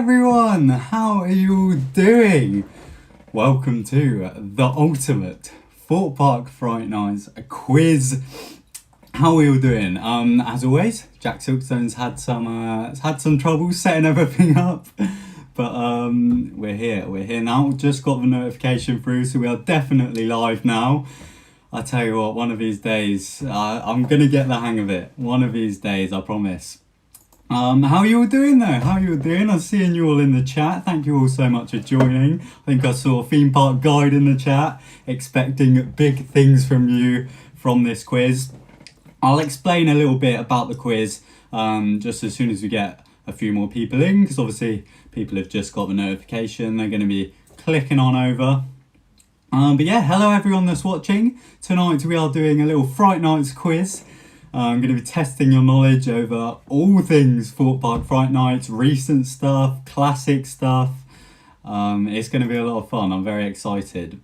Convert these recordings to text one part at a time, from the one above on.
everyone, how are you all doing? Welcome to the ultimate Thorpe Park Fright Nights quiz. How are you all doing? As always, Jack Silkstone's had some trouble setting everything up, but we're here now. Just got the notification through, so we are definitely live now. I tell you what, one of these days, I'm gonna get the hang of it. One of these days, I promise. How are you all doing though? How are you all doing? I'm seeing you all in the chat. Thank you all so much for joining. I think I saw a theme park guide in the chat, expecting big things from you from this quiz. I'll explain a little bit about the quiz just as soon as we get a few more people in, because obviously people have just got the notification. They're going to be clicking on over. But yeah, hello everyone that's watching. Tonight we are doing a little Fright Nights quiz. I'm going to be testing your knowledge over all things Thorpe Park Fright Nights, recent stuff, classic stuff. It's going to be a lot of fun. I'm very excited.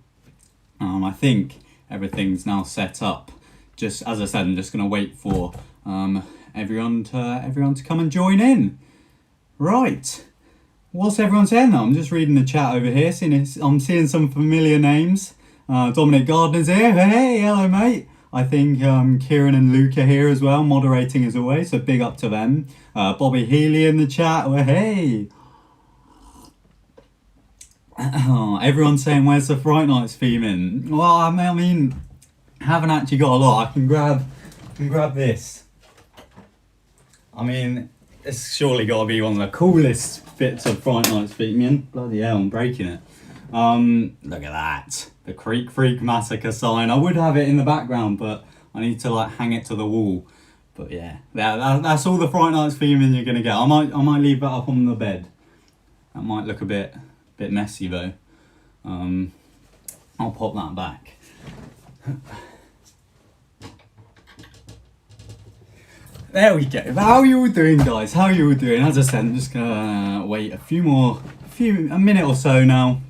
I think everything's now set up. Just as I said, I'm just going to wait for everyone to come and join in. Right. What's everyone saying now? I'm just reading the chat over here. I'm seeing some familiar names. Dominic Gardner's here. Hey, hello mate. I think Kieran and Luke are here as well, moderating as always, so big up to them. Bobby Healy in the chat, oh, hey! Everyone's saying, where's the Fright Nights theme in? Well, I mean, haven't actually got a lot. I can grab this. I mean, it's surely got to be one of the coolest bits of Fright Nights theme in. Bloody hell, I'm breaking it. Look at that. The Creek Freak Massacre sign. I would have it in the background, but I need to like hang it to the wall. But yeah, that's all the Fright Nights theming you're gonna get. I might leave that up on the bed. That might look a bit messy though. I'll pop that back. There we go. How are you all doing, guys? How are you all doing? As I said, I'm just gonna wait a minute or so now.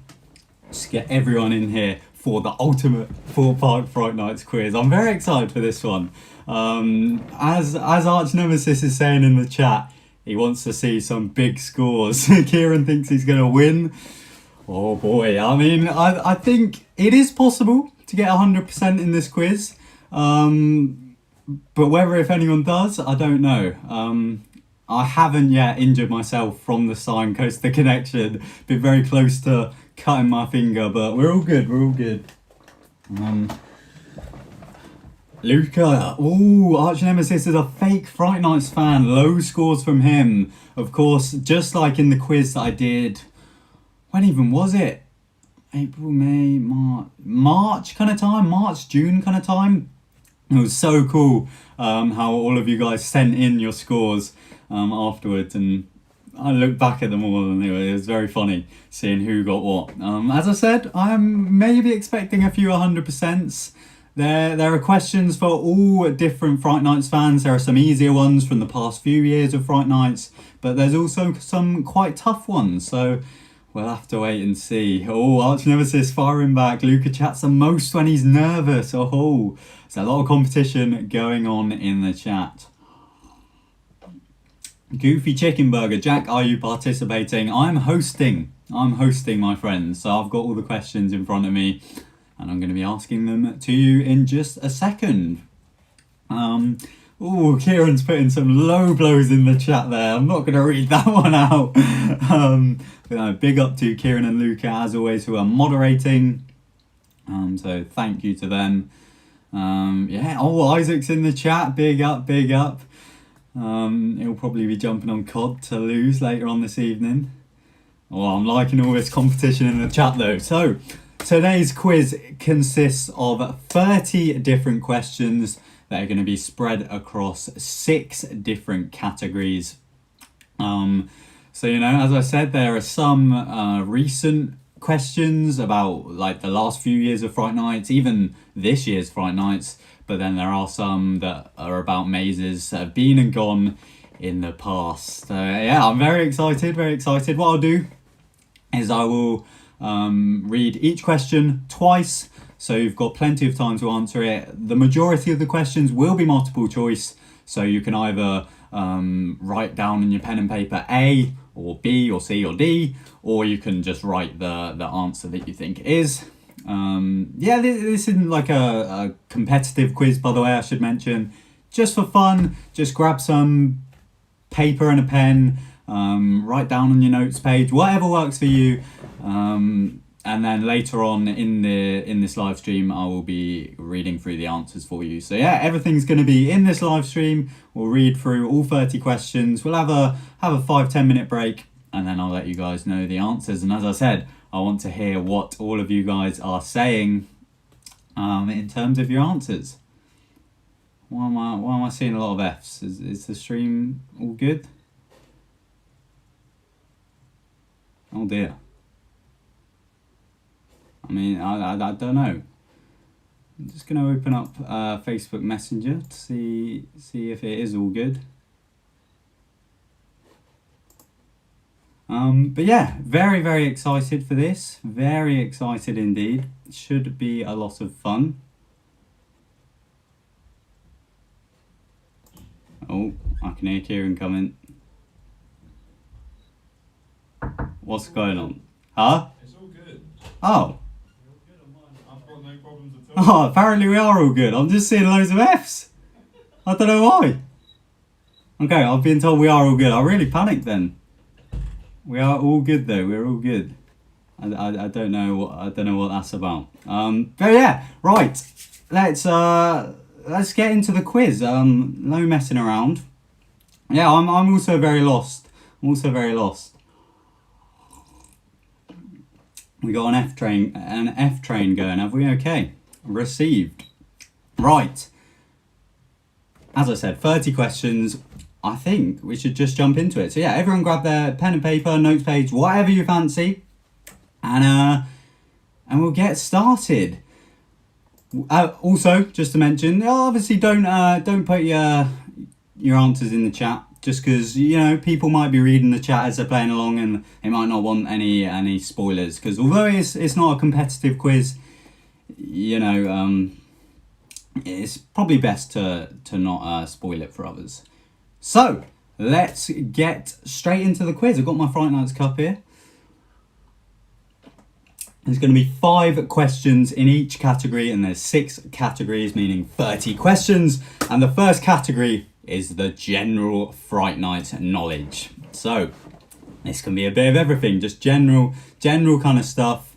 Just get everyone in here for the ultimate Thorpe Park Fright Nights quiz. I'm very excited for this one. As Arch Nemesis is saying in the chat, he wants to see some big scores. Kieran thinks he's going to win. Oh boy, I mean, I think it is possible to get 100% in this quiz. But whether if anyone does, I don't know. I haven't yet injured myself from the sign coaster connection. Been very close to cutting my finger, but we're all good. Luca, Arch Nemesis is a fake Fright Nights fan. Low scores from him. Of course, just like in the quiz that I did, when even was it? April, May, March kind of time? March, June kind of time? It was so cool how all of you guys sent in your scores afterwards, and I look back at them all and it was very funny seeing who got what. As I said, I'm maybe expecting a few 100%s. There are questions for all different Fright Nights fans. There are some easier ones from the past few years of Fright Nights, but there's also some quite tough ones, so we'll have to wait and see. Arch Nemesis firing back. Luca chats the most when he's nervous. There's a lot of competition going on in the chat. Goofy Chicken Burger, Jack, are you participating? I'm hosting, my friends. So I've got all the questions in front of me and I'm going to be asking them to you in just a second. Kieran's putting some low blows in the chat there. I'm not going to read that one out. Big up to Kieran and Luca, as always, who are moderating. So thank you to them. Isaac's in the chat. Big up. He'll probably be jumping on COD to lose later on this evening. I'm liking all this competition in the chat though. So today's quiz consists of 30 different questions that are going to be spread across 6 different categories. As I said, there are some recent questions about like the last few years of Fright Nights, even this year's Fright Nights, but then there are some that are about mazes that have been and gone in the past. I'm very excited. What I'll do is I will read each question twice, so you've got plenty of time to answer it. The majority of the questions will be multiple choice, so you can either write down in your pen and paper A or B or C or D, or you can just write the answer that you think it is. Yeah, this isn't like a competitive quiz, by the way, I should mention. Just for fun, just grab some paper and a pen, write down on your notes page, whatever works for you. And then later on in this live stream, I will be reading through the answers for you. So yeah, everything's going to be in this live stream. We'll read through all 30 questions. We'll have a 5-10 minute break, and then I'll let you guys know the answers. And as I said, I want to hear what all of you guys are saying in terms of your answers. Why am I seeing a lot of Fs? Is the stream all good? Oh dear. I mean, I don't know. I'm just going to open up Facebook Messenger to see if it is all good. But yeah, very, very excited for this. Very excited indeed. Should be a lot of fun. Oh, I can hear Kieran coming. What's going on? Huh? It's all good. Oh. I've got no problems at all. Oh, apparently we are all good. I'm just seeing loads of Fs. I don't know why. Okay, I've been told we are all good. I really panicked then. We are all good though. We're all good. I don't know what that's about. But yeah, right. Let's get into the quiz. No messing around. Yeah, I'm also very lost. We got an F train going, have we? Okay. Received. Right. As I said, 30 questions. I think we should just jump into it. So yeah, everyone grab their pen and paper, notes page, whatever you fancy. And we'll get started. Also, just to mention, obviously don't put your answers in the chat, just because, you know, people might be reading the chat as they're playing along and they might not want any spoilers, because although it's not a competitive quiz, you know, it's probably best to not spoil it for others. So let's get straight into the quiz. I've got my Fright Nights cup here. There's going to be 5 questions in each category, and there's 6 categories, meaning 30 questions. And the first category is the general Fright Night knowledge. So this can be a bit of everything, just general kind of stuff.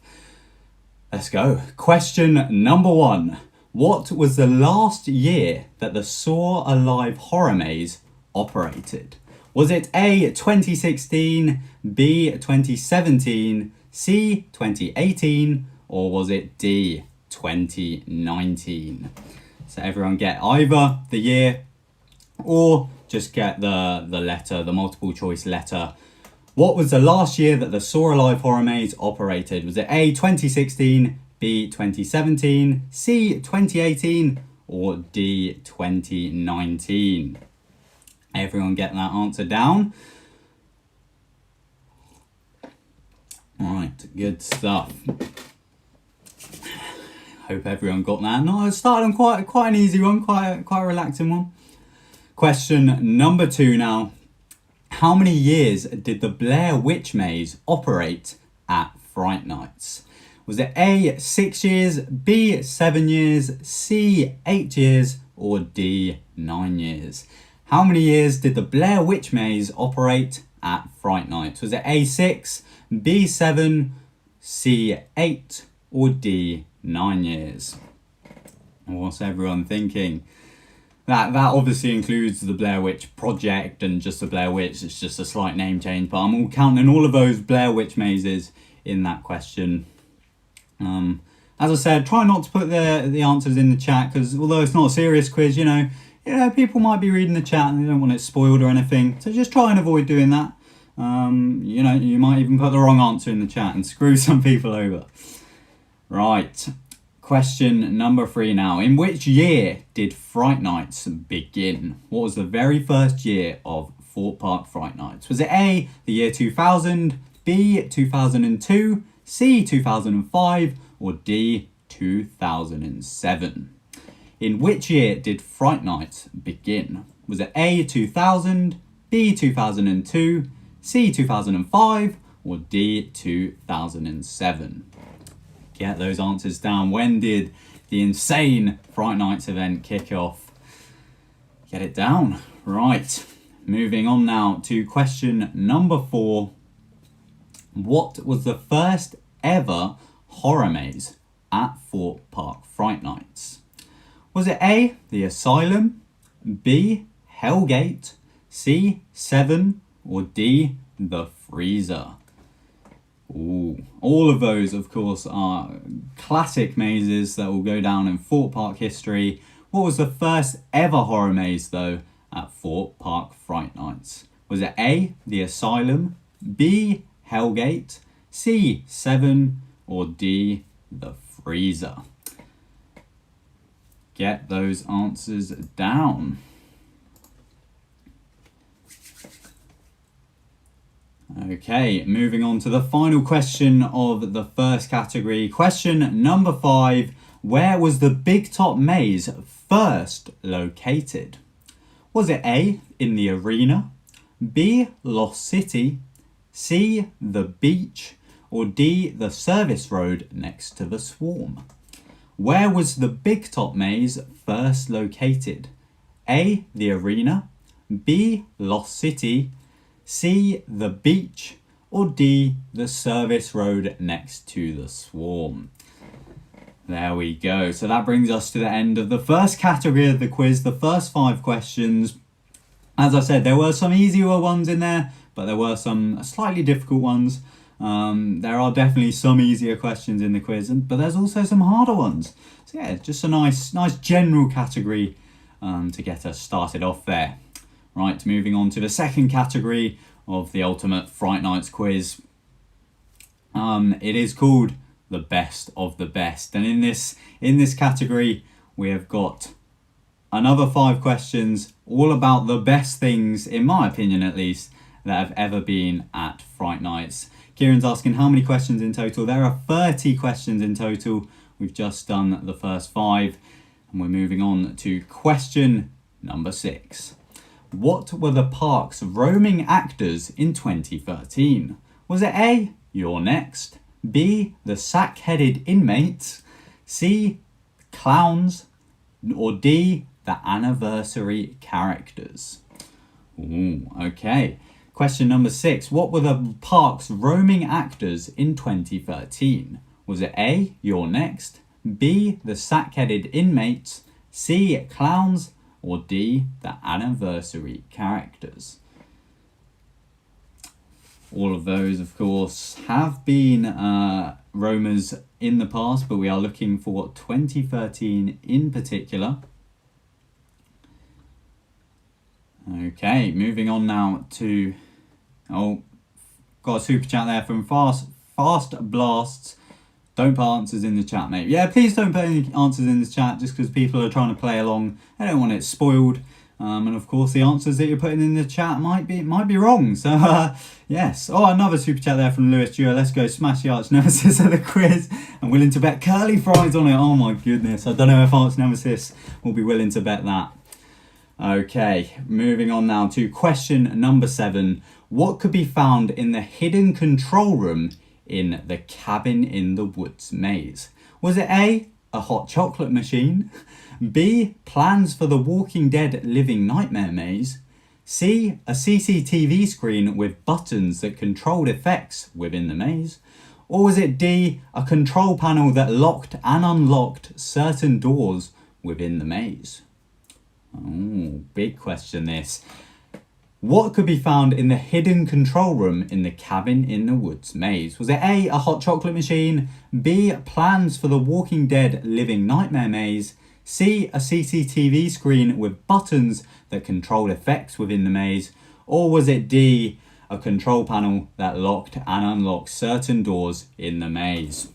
Let's go. Question number 1. What was the last year that the Saw Alive horror maze operated? Was it A, 2016, B, 2017, C, 2018, or was it D, 2019? So everyone get either the year or just get the letter, the multiple choice letter. What was the last year that the Saw Alive horror maze operated? Was it A, 2016, B, 2017, C, 2018, or D, 2019? Everyone get that answer down. Right, good stuff. Hope everyone got that. No, I started on quite an easy one, quite a relaxing one. Question number 2 now. How many years did the Blair Witch Maze operate at Fright Nights? Was it A, 6 years, B, 7 years, C, 8 years, or D, 9 years? How many years did the Blair Witch Maze operate at Fright Nights? Was it A, 6, B, 7, C, 8, or D, 9 years? What's everyone thinking? That obviously includes the Blair Witch Project and just the Blair Witch. It's just a slight name change, but I'm all counting all of those Blair Witch mazes in that question. As I said, try not to put the answers in the chat, because although it's not a serious quiz, you know, people might be reading the chat and they don't want it spoiled or anything. So just try and avoid doing that. You know, you might even put the wrong answer in the chat and screw some people over. Right. Question number 3 now. In which year did Fright Nights begin? What was the very first year of Thorpe Park Fright Nights? Was it A, the year 2000, B, 2002, C, 2005, or D, 2007? In which year did Fright Nights begin? Was it A, 2000, B, 2002, C, 2005, or D, 2007? Get those answers down. When did the insane Fright Nights event kick off? Get it down. Right. Moving on now to question number 4. What was the first ever horror maze at Thorpe Park Fright Nights? Was it A, the Asylum, B, Hellgate, C, 7, or D, the Freezer? Ooh, all of those, of course, are classic mazes that will go down in Thorpe Park history. What was the first ever horror maze, though, at Thorpe Park Fright Nights? Was it A, the Asylum, B, Hellgate, C, 7, or D, the Freezer? Get those answers down. Okay, moving on to the final question of the first category. Question number 5. Where was the Big Top Maze first located? Was it A, in the arena, B, Lost City, C, the beach, or D, the service road next to the swarm? Where was the Big Top Maze first located? A, the arena, B, Lost City, C, the beach, or D, the service road next to the swarm? There we go. So that brings us to the end of the first category of the quiz, the first 5 questions. As I said, there were some easier ones in there, but there were some slightly difficult ones. There are definitely some easier questions in the quiz, but there's also some harder ones. So yeah, just a nice general category to get us started off there. Right, moving on to the second category of the Ultimate Fright Nights quiz. It is called the best of the best, and in this category we have got another 5 questions all about the best things, in my opinion at least, that have ever been at Fright Nights. Kieran's asking how many questions in total. There are 30 questions in total. We've just done the first 5, and we're moving on to question number 6. What were the park's roaming actors in 2013? Was it A, You're Next, B, the sack-headed inmates, C, clowns, or D, the anniversary characters? Ooh, okay. Question number 6. What were the park's roaming actors in 2013? Was it A, You're Next, B, the sack-headed inmates, C, clowns, or D, the anniversary characters? All of those, of course, have been roamers in the past, but we are looking for 2013 in particular. Okay, moving on now to... Oh, got a super chat there from Fast Blasts. Don't put answers in the chat, mate. Yeah, please don't put any answers in the chat just because people are trying to play along. I don't want it spoiled. And of course, the answers that you're putting in the chat might be wrong. So, yes. Oh, another super chat there from Lewis Dewar. Let's go smash the arch nemesis of the quiz. I'm willing to bet curly fries on it. Oh my goodness. I don't know if arch nemesis will be willing to bet that. Okay, moving on now to question number 7. What could be found in the hidden control room in the Cabin in the Woods maze? Was it A, a hot chocolate machine, B, plans for the Walking Dead Living Nightmare maze, C, a CCTV screen with buttons that controlled effects within the maze, or was it D, a control panel that locked and unlocked certain doors within the maze? Oh, big question this. What could be found in the hidden control room in the Cabin in the Woods maze? Was it A, a hot chocolate machine, B, plans for the Walking Dead Living Nightmare maze, C, a CCTV screen with buttons that control effects within the maze, or was it D, a control panel that locked and unlocked certain doors in the maze?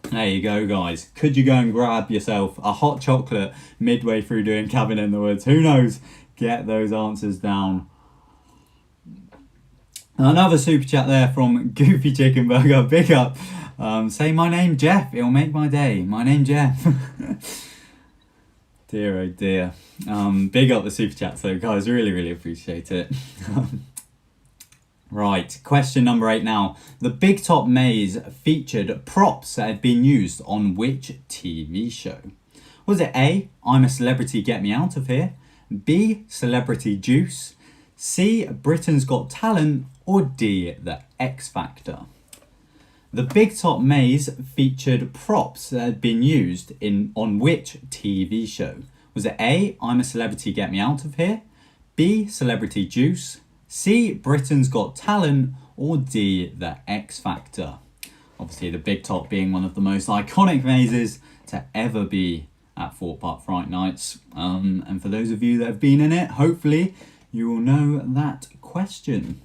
There you go, guys. Could you go and grab yourself a hot chocolate midway through doing Cabin in the Woods? Who knows? Get those answers down. Another super chat there from Goofy Chicken Burger. Big up. Say my name, Jeff. It'll make my day. My name, Jeff. Dear, oh dear. Big up the super chats though, guys. Really, really appreciate it. Right, question number 8 now. The Big Top Maze featured props that had been used on which TV show? Was it A, I'm a Celebrity, Get Me Out of Here? B, Celebrity Juice? C, Britain's Got Talent? Or D, The X Factor? The Big Top Maze featured props that had been used on which TV show? Was it A, I'm a Celebrity, Get Me Out of Here? B, Celebrity Juice? C, Britain's Got Talent? Or D, The X Factor? Obviously the Big Top being one of the most iconic mazes to ever be at Thorpe Park Fright Nights. And for those of you that have been in it, hopefully you will know that question.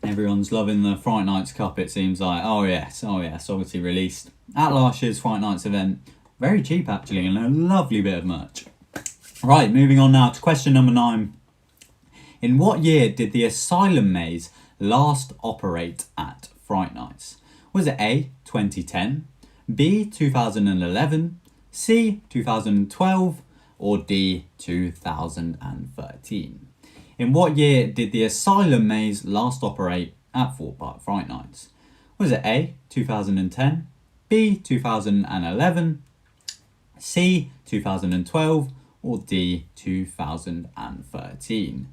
Everyone's loving the Fright Nights Cup, it seems like. Oh yes, obviously released at last year's Fright Nights event. Very cheap actually, and a lovely bit of merch. Right, moving on now to question number 9. In what year did the Asylum maze last operate at Fright Nights? Was it A, 2010, B, 2011, C, 2012, or D, 2013? In what year did the Asylum maze last operate at Thorpe Park Fright Nights? Was it A, 2010, B, 2011, C, 2012, or D, 2013?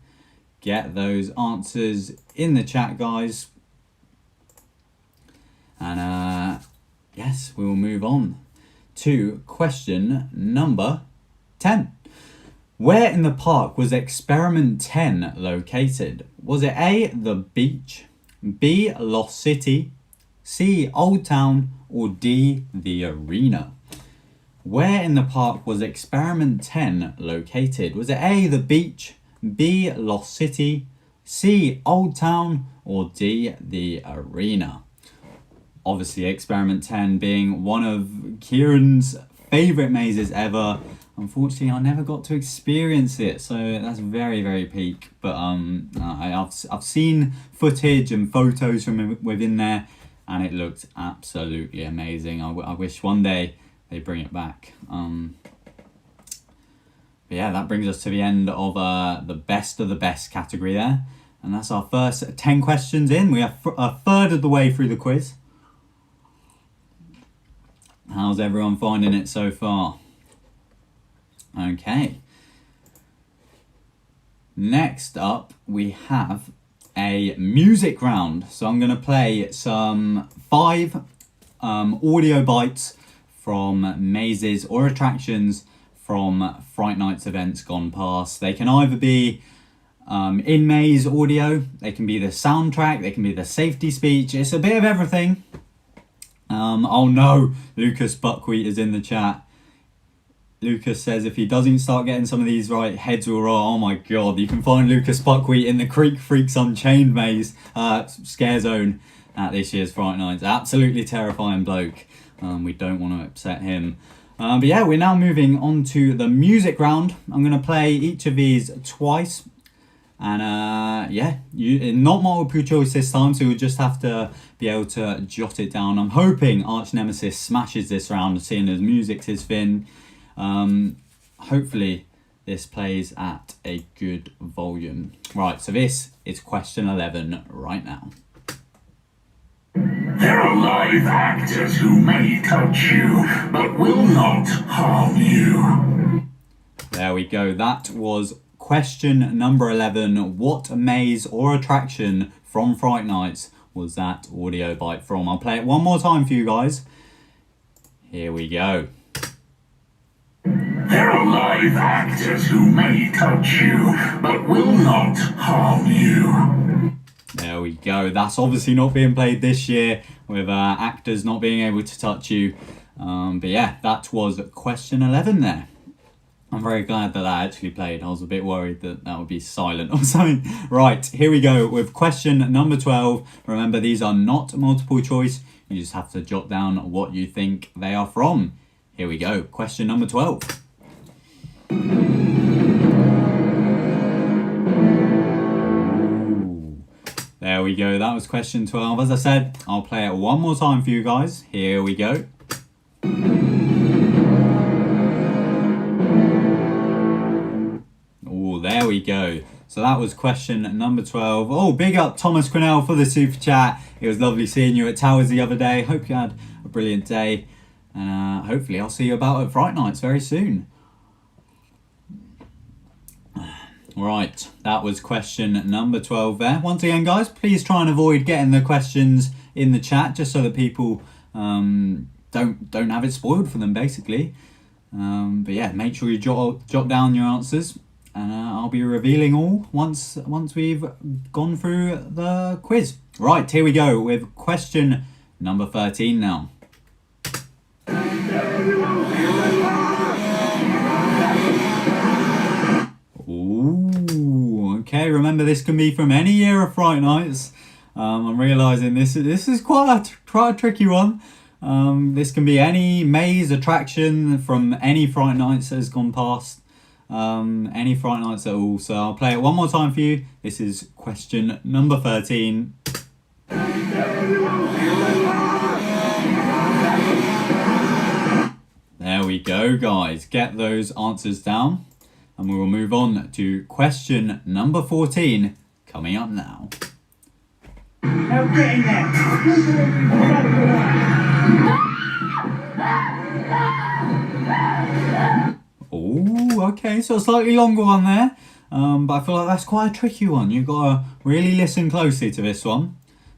Get those answers in the chat, guys. And yes, we will move on to question number 10. Where in the park was Experiment 10 located? Was it A, the beach, B, Lost City, C, Old Town, or D, the arena? Where in the park was Experiment 10 located? Was it A, the beach, B, Lost City, C, Old Town, or D, the arena? Obviously Experiment 10 being one of Kieran's favourite mazes ever. Unfortunately, I never got to experience it, so that's very, very peak. But I've seen footage and photos from within there, and it looked absolutely amazing. I wish one day they bring it back. But yeah, that brings us to the end of the best of the best category there, and that's our first 10 questions in. We are a third of the way through the quiz. How's everyone finding it so far? Okay. Next up, we have a music round. So I'm going to play some 5 audio bites from mazes or attractions from Fright Nights events gone past. They can either be in maze audio, they can be the soundtrack, they can be the safety speech. It's a bit of everything. Oh no, Lucas Buckwheat is in the chat. Lucas says if he doesn't start getting some of these right, heads will roll. Oh my god, you can find Lucas Buckwheat in the Creek Freaks Unchained maze scare zone at this year's Fright Nights. Absolutely terrifying bloke. We don't want to upset him. But yeah, we're now moving on to the music round. I'm going to play each of these twice. And yeah, not multiple choice this time, so you'll just have to be able to jot it down. I'm hoping Arch Nemesis smashes this round, seeing as music's his thing. Hopefully this plays at a good volume. Right, so this is question 11 right now. There are live actors who may touch you, but will not harm you. There we go. That was question number 11. What maze or attraction from Fright Nights was that audio bite from? I'll play it one more time for you guys. Here we go. There are live actors who may touch you, but will not harm you. There we go. That's obviously not being played this year with actors not being able to touch you. But yeah, that was question 11 there. I'm very glad that actually played. I was a bit worried that would be silent or something. Right, here we go with question number 12. Remember, these are not multiple choice. You just have to jot down what you think they are from. Here we go. Question number 12. Ooh. There we go. That was question 12. As I said, I'll play it one more time for you guys. Here we go. go. So that was question number 12. Oh, big up Thomas Quinnell for the super chat. It was lovely seeing you at Towers the other day. Hope you had a brilliant day. And hopefully I'll see you about at Fright Nights very soon. Right, that was question number 12 there. Once again, guys, please try and avoid getting the questions in the chat just so that people don't have it spoiled for them, basically. But yeah, make sure you jot down your answers, and I'll be revealing all once we've gone through the quiz. Right, here we go with question number 13 now. Ooh, okay, remember this can be from any year of Fright Nights. I'm realising this is quite a tricky one. This can be any maze attraction from any Fright Nights that has gone past. Any Fright Nights at all. So I'll play it one more time for you. This is question number 13. There we go, guys. Get those answers down. And we will move on to question number 14 coming up now. Now get in there. Oh, okay, so a slightly longer one there. But I feel like that's quite a tricky one. You've got to really listen closely to this one.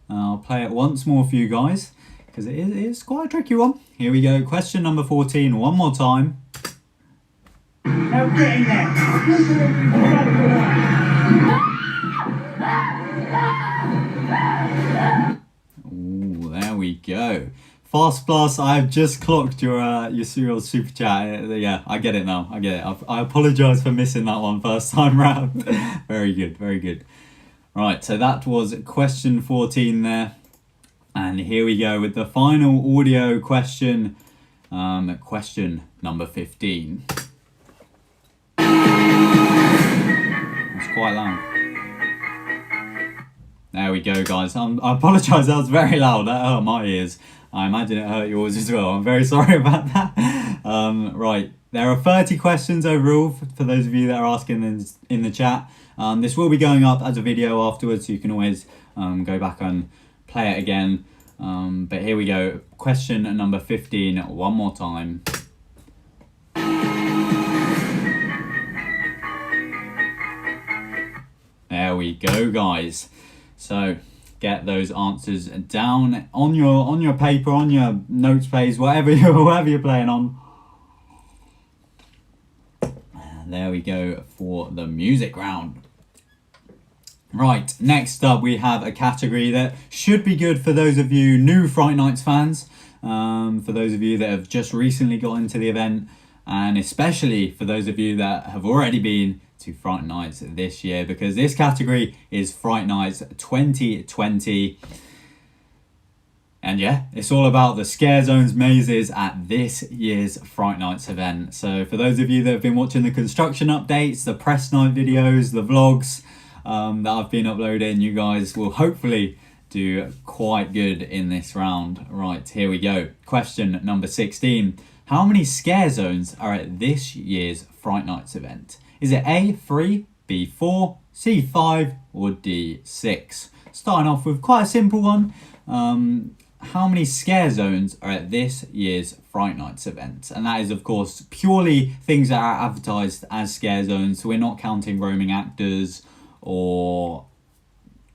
I'll play it once more for you guys, because it is quite a tricky one. Here we go, question number 14, one more time. Now get in there. Ooh, there we go. Fast Plus, I've just clocked your serial super chat. Yeah, I get it now. I get it. I apologise for missing that one first time round. Very good, very good. Right, so that was question 14 there. And here we go with the final audio question. Question number 15. It's quite loud. There we go, guys. I apologise, that was very loud. That hurt my ears. I imagine it hurt yours as well. I'm very sorry about that. Right, there are 30 questions overall for those of you that are asking in the chat. This will be going up as a video afterwards, so you can always go back and play it again. But here we go. Question number 15, one more time. There we go, guys. So get those answers down on your paper, on your notes page, whatever you're playing on. And there we go for the music round. Right, next up we have a category that should be good for those of you new Fright Nights fans, for those of you that have just recently got into the event, and especially for those of you that have already been to Fright Nights this year, because this category is Fright Nights 2020. And yeah, it's all about the scare zones mazes at this year's Fright Nights event. So for those of you that have been watching the construction updates, the press night videos, the vlogs that I've been uploading, you guys will hopefully do quite good in this round. Right, here we go. Question number 16. How many scare zones are at this year's Fright Nights event? Is it A, 3, B, 4, C, 5, or D, 6? Starting off with quite a simple one. How many scare zones are at this year's Fright Nights event? And that is, of course, purely things that are advertised as scare zones. So we're not counting roaming actors or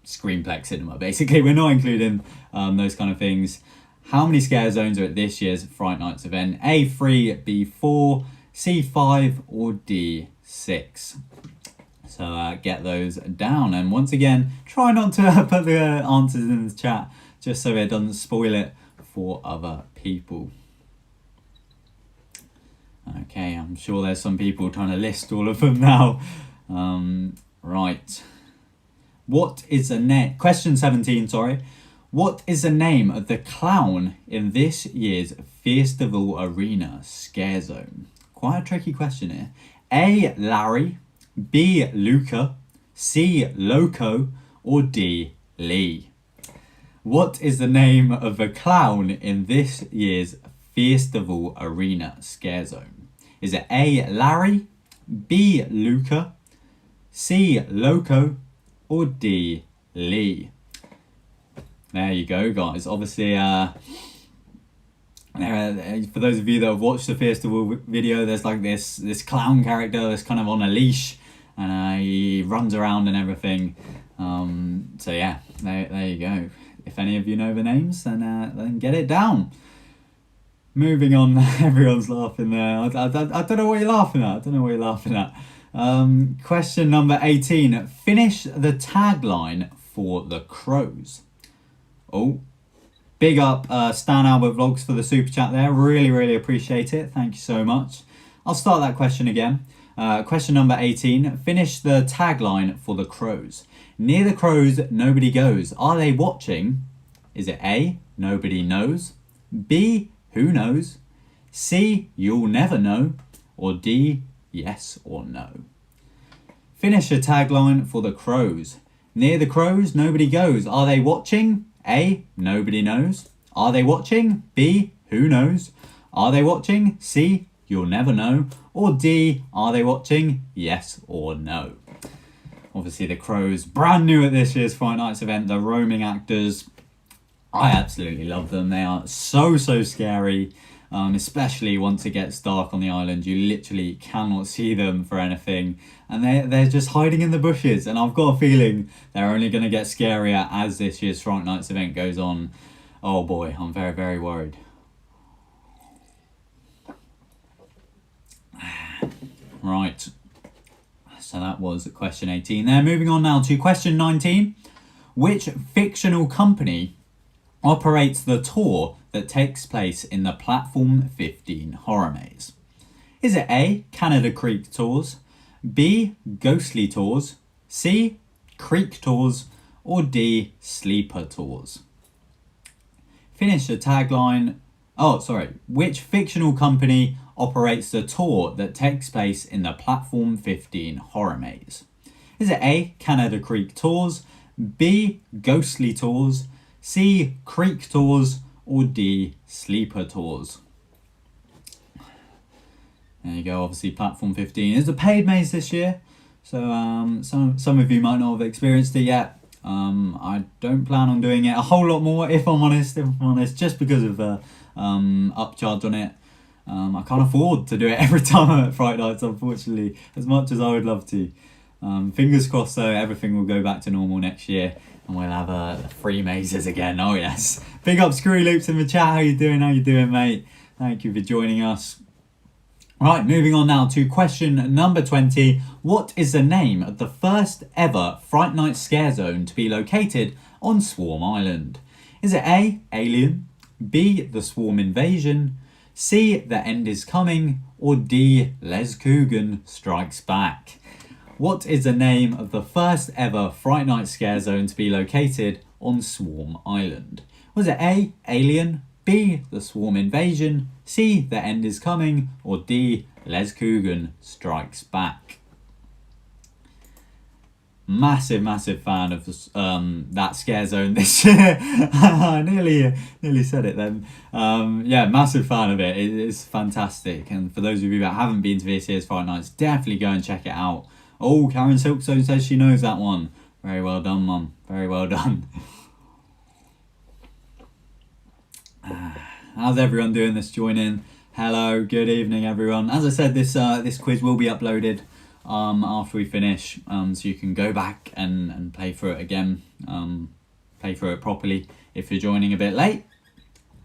Screenplex cinema. Basically, we're not including those kind of things. How many scare zones are at this year's Fright Nights event? A, 3, B, 4, C, 5, or D, 6? So get those down, and once again try not to put the answers in the chat just so it doesn't spoil it for other people. Okay, I'm sure there's some people trying to list all of them now. Right, what is the name? Question 17, sorry. What is the name of the clown in this year's Festival Arena scare zone? Quite a tricky question here. A, Larry, B, Luca, C, Loco, or D, Lee? What is the name of the clown in this year's Festival Arena scare zone? Is it A, Larry, B, Luca, C. Loco, or D. Lee? There you go, guys. Obviously, for those of you that have watched the Fiesta video, there's like this clown character that's kind of on a leash, and he runs around and everything. So yeah, there you go. If any of you know the names, then get it down. Moving on, everyone's laughing there. I don't know what you're laughing at. Question number 18. Finish the tagline for the Crows. Oh, big up Stan Albert Vlogs for the super chat there. Really appreciate it. Thank you so much. I'll start that question again. Question number 18. Finish the tagline for the Crows. Near the Crows, nobody goes. Are they watching? Is it A, nobody knows? B, who knows? C, you'll never know? Or D, yes or no? Finish a tagline for the Crows. Near the Crows, nobody goes. Are they watching? A, nobody knows. Are they watching? B, who knows? Are they watching? C, you'll never know. Or D, are they watching? Yes or no? Obviously the Crows, brand new at this year's Fright Nights event. The roaming actors, I absolutely love them. They are so scary. Especially once it gets dark on the island, you literally cannot see them for anything, and they're just hiding in the bushes, and I've got a feeling they're only going to get scarier as this year's Fright Nights event goes on. Oh boy, I'm very worried. Right, so that was question 18 there. Moving on now to question 19. Which fictional company operates the tour that takes place in the Platform 15 horror maze? Is it A, Canada Creek Tours, B, Ghostly Tours, C, Creek Tours, or D, Sleeper Tours? Finish the tagline. Which fictional company operates the tour that takes place in the Platform 15 horror maze? Is it A, Canada Creek Tours, B, Ghostly Tours, C, Creek Tours, or D, Sleeper Tours? There you go. Obviously Platform 15 is a paid maze this year, so some of you might not have experienced it yet. I don't plan on doing it a whole lot more, if I'm honest, just because of upcharge on it. I can't afford to do it every time I'm at Fright Nights, unfortunately, as much as I would love to. Fingers crossed though, everything will go back to normal next year and we'll have free mazes again. Oh yes. Big up Screwy Loops in the chat. How you doing, mate? Thank you for joining us. Right, moving on now to question number 20. What is the name of the first ever Fright Night scare zone to be located on Swarm Island? Is it A, Alien, B, the Swarm Invasion, C, The End Is Coming, or D, Les Coogan Strikes Back? What is the name of the first ever Fright Night scare zone to be located on Swarm Island? Was it A, Alien, B, the Swarm Invasion, C, The End Is Coming, or D, Les Coogan Strikes Back? Massive fan of that scare zone this year. I nearly said it then. Yeah, massive fan of it. It's fantastic, and for those of you that haven't been to this year's Fright Nights, definitely go and check it out. Oh, Karen Silkstone says she knows that one. Very well done, Mum. Very well done. How's everyone doing this join in? Hello, good evening everyone. As I said, this quiz will be uploaded after we finish, so you can go back and play through it again, play through it properly if you're joining a bit late.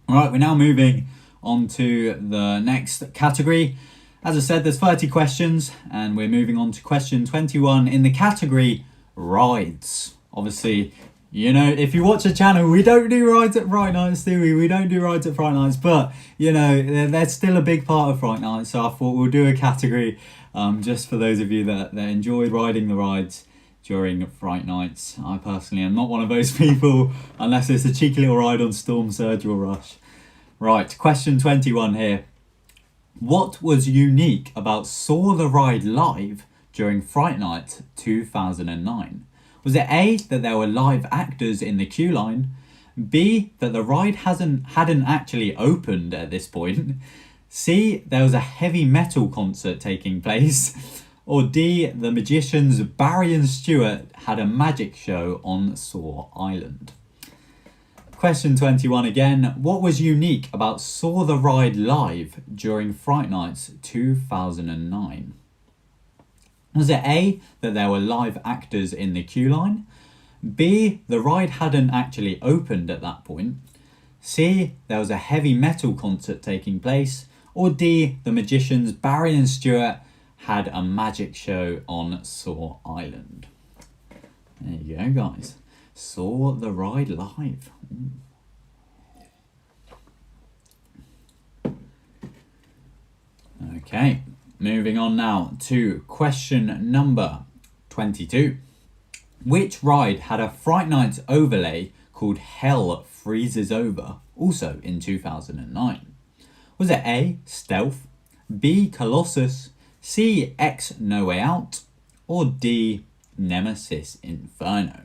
Right, we're now moving on to the next category. As I said, there's 30 questions, and we're moving on to question 21 in the category rides. Obviously, you know, if you watch the channel, we don't do rides at Fright Nights, do we? We don't do rides at Fright Nights, but, you know, they're still a big part of Fright Nights, so I thought we'll do a category just for those of you that enjoy riding the rides during Fright Nights. I personally am not one of those people, unless it's a cheeky little ride on Storm Surge or Rush. Right, question 21 here. What was unique about Saw the Ride live during Fright Night 2009? Was it A, that there were live actors in the queue line, B, that the ride hadn't actually opened at this point, C, there was a heavy metal concert taking place, Or D, the magicians Barry and Stewart had a magic show on Saw Island? Question 21 again. What was unique about Saw the Ride live during Fright Nights 2009? Was it A, that there were live actors in the queue line? B, the ride hadn't actually opened at that point? C, there was a heavy metal concert taking place? Or D, the magicians Barry and Stewart had a magic show on Saw Island? There you go, guys. Saw the Ride live. Okay, moving on now to question number 22. Which ride had a Fright Nights overlay called Hell Freezes Over, also in 2009? Was it A, Stealth, B, Colossus, C, X No Way Out, or D, Nemesis Inferno?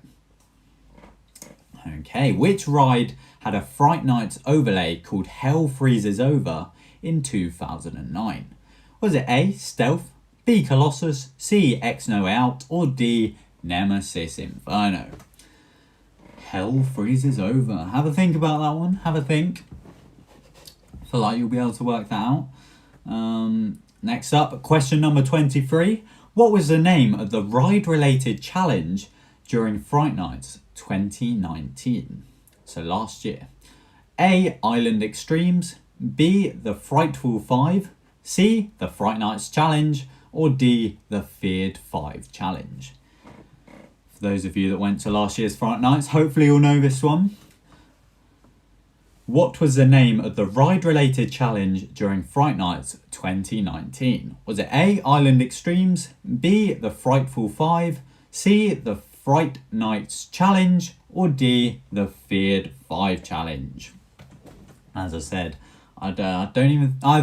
Okay, which ride had a Fright Nights overlay called Hell Freezes Over in 2009? Was it A, Stealth, B, Colossus, C, X No Way Out, or D, Nemesis Inferno? Hell Freezes Over. Have a think about that one. Have a think. I feel like you'll be able to work that out. Next up, question number 23. What was the name of the ride-related challenge during Fright Nights 2019? So last year. A, Island Extremes, B, the Frightful 5, C, the Fright Nights Challenge, or D, the Feared 5 Challenge. For those of you that went to last year's Fright Nights, hopefully you'll know this one. What was the name of the ride-related challenge during Fright Nights 2019? Was it A, Island Extremes, B, the Frightful 5, C, the Fright Nights Challenge, or D, the Feared 5 Challenge? As I said, I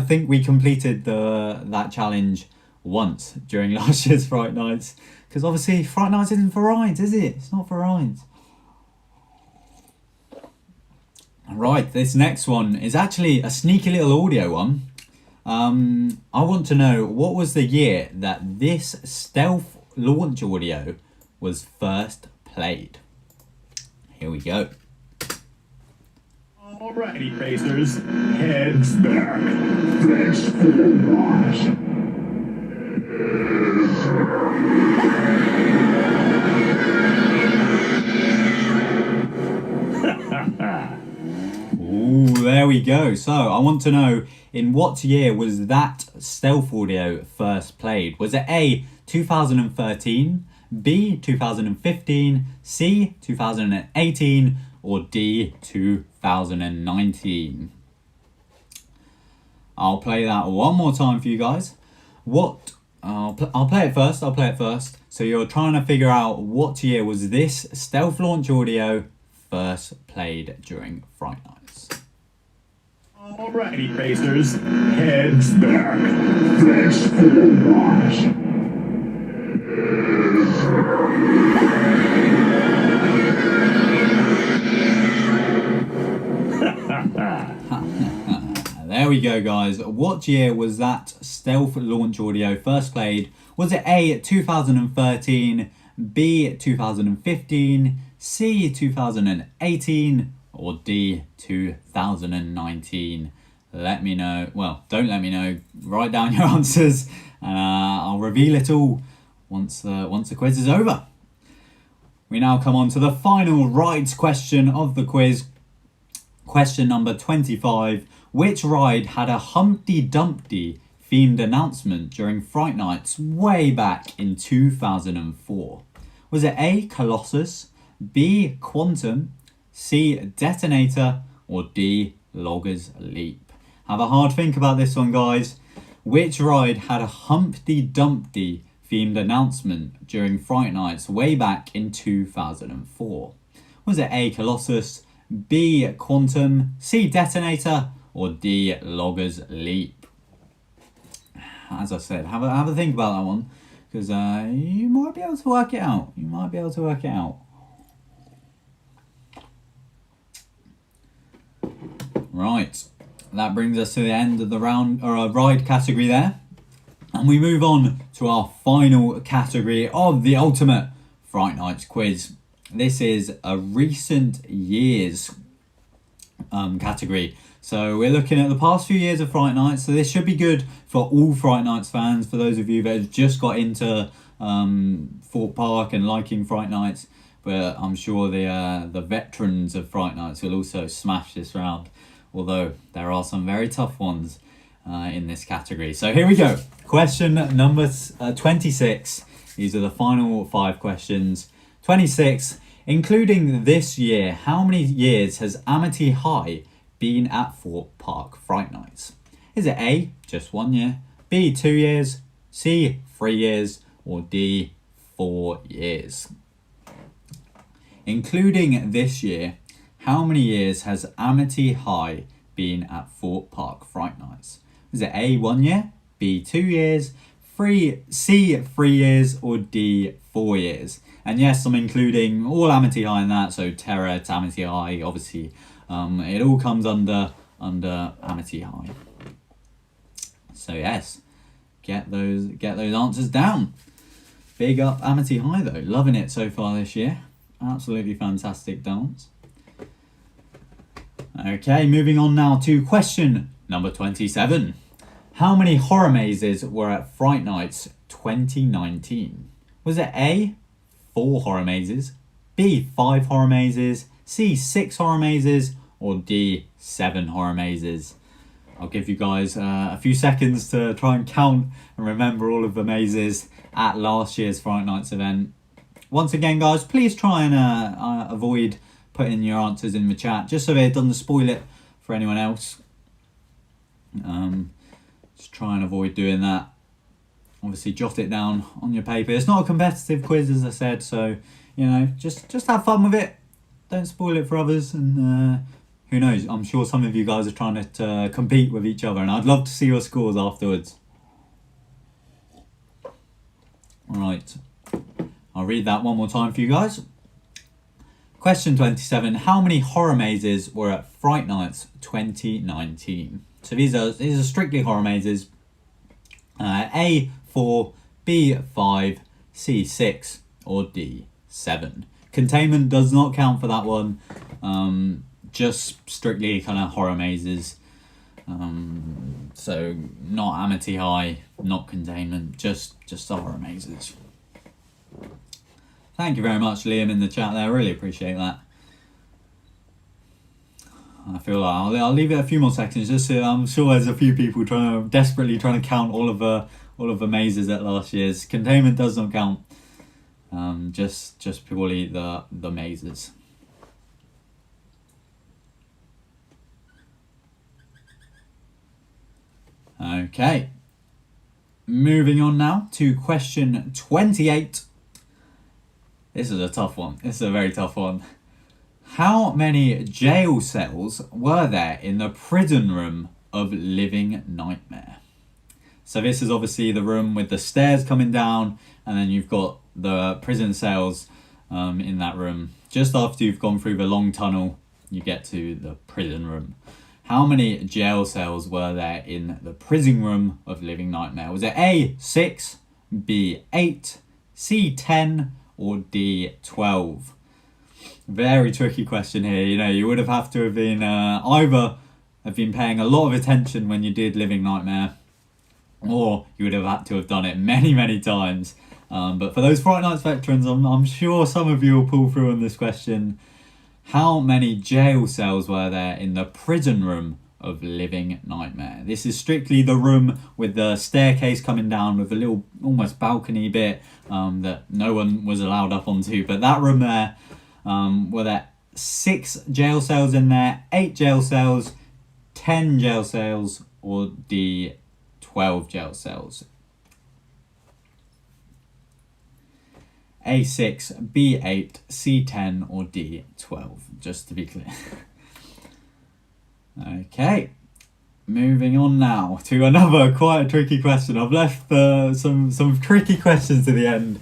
think we completed that challenge once during last year's Fright Nights, because obviously Fright Nights isn't for rides, is it? It's not for rides. Right, this next one is actually a sneaky little audio one. I want to know, what was the year that this stealth launch audio was first played? Here we go. Alrighty, racers, heads back. Thanks for the watch. Ooh, there we go. So I want to know, in what year was that stealth audio first played? Was it A, 2013, B, 2015, C, 2018, or D, 2019? I'll play that one more time for you guys. I'll play it first. So you're trying to figure out what year was this stealth launch audio first played during Fright Nights. Alrighty, racers, heads back. Thanks for the watch. There we go, guys. What year was that stealth launch audio first played? Was it A, 2013, B, 2015, C, 2018, or D, 2019? Let me know. Well, don't let me know. Write down your answers, and I'll reveal it all once the quiz is over. We now come on to the final rides question of the quiz. Question number 25. Which ride had a Humpty Dumpty themed announcement during Fright Nights way back in 2004? Was it A, Colossus, B, Quantum, C, Detonator, or D, Logger's Leap? Have a hard think about this one, guys. Which ride had a Humpty Dumpty themed announcement during Fright Nights way back in 2004? Was it A, Colossus, B, Quantum, C, Detonator, or D, Logger's Leap? As I said, have a think about that one, because you might be able to work it out. Right, that brings us to the end of the round, or ride category there. And we move on to our final category of the ultimate Fright Nights quiz. This is a recent years category. So we're looking at the past few years of Fright Nights. So this should be good for all Fright Nights fans. For those of you that have just got into Thorpe Park and liking Fright Nights, but I'm sure the veterans of Fright Nights will also smash this round. Although there are some very tough ones in this category. So here we go. Question number 26. These are the final 5 questions. 26. Including this year, how many years has Amity High been at Thorpe Park Fright Nights? Is it A, just 1 year, B, 2 years, C, 3 years, or D, 4 years? Including this year, how many years has Amity High been at Thorpe Park Fright Nights? Is it A, 1 year, B, 2 years, C, 3 years, or D, 4 years? And yes, I'm including all Amity High in that, so Terror to Amity High, obviously. It all comes under Amity High. So yes, get those answers down. Big up Amity High though, loving it so far this year. Absolutely fantastic dance. Okay, moving on now to question number 27. How many horror mazes were at Fright Nights 2019? Was it A, 4 horror mazes, B, 5 horror mazes, C, 6 horror mazes, or D, 7 horror mazes? I'll give you guys a few seconds to try and count and remember all of the mazes at last year's Fright Nights event. Once again, guys, please try and avoid putting your answers in the chat, just so it doesn't spoil it for anyone else. Just try and avoid doing that. Obviously, jot it down on your paper. It's not a competitive quiz, as I said, so, you know, just have fun with it. Don't spoil it for others, and who knows, I'm sure some of you guys are trying to compete with each other, and I'd love to see your scores afterwards. Alright, I'll read that one more time for you guys. Question 27. How many horror mazes were at Fright Nights 2019? So these are strictly horror mazes. A, 4, B, 5, C, 6, or D, 7. Containment does not count for that one. Just strictly kind of horror mazes. So not Amity High, not Containment, just the horror mazes. Thank you very much, Liam, in the chat there. I really appreciate that. I feel like I'll leave it a few more seconds. Just so I'm sure there's a few people desperately trying to count all of the mazes at last year's. Containment does not count. Just purely the mazes. Okay. Moving on now to question 28. This is a tough one. This is a very tough one. How many jail cells were there in the prison room of Living Nightmare? So this is obviously the room with the stairs coming down, and then you've got the prison cells in that room. Just after you've gone through the long tunnel, you get to the prison room. How many jail cells were there in the prison room of Living Nightmare? Was it A, 6, B, 8, C, 10, or D, 12? Very tricky question here. You know, you would have to have been either have been paying a lot of attention when you did Living Nightmare, or you would have had to have done it many times. But for those Fright Nights veterans, I'm sure some of you will pull through on this question. How many jail cells were there in the prison room of Living Nightmare? This is strictly the room with the staircase coming down with a little almost balcony bit that no one was allowed up onto. But that room there, were there 6 jail cells in there, 8 jail cells, 10 jail cells, or D, 12 jail cells? A6, B8, C10, or D12, just to be clear. Okay, moving on now to another quite a tricky question. I've left some tricky questions to the end,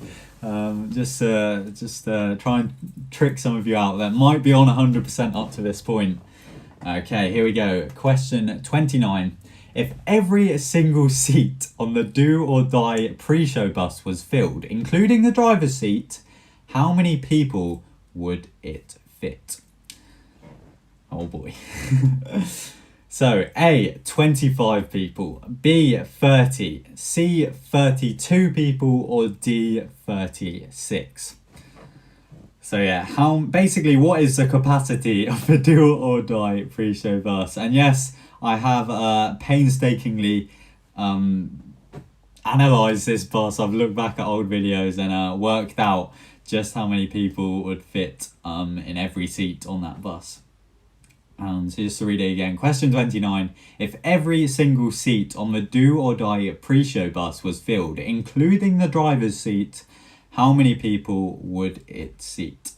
just try and trick some of you out that might be on 100% up to this point. Okay, here we go. Question 29. If every single seat on the Do or Die pre-show bus was filled, including the driver's seat, how many people would it fit? Oh boy. So, A, 25 people, B, 30, C, 32 people, or D, 36. So yeah, basically what is the capacity of the Do or Die pre-show bus? And yes, I have painstakingly analysed this bus. I've looked back at old videos and worked out just how many people would fit in every seat on that bus. So just to read it again, question 29. If every single seat on the Do or Die pre-show bus was filled, including the driver's seat, how many people would it seat?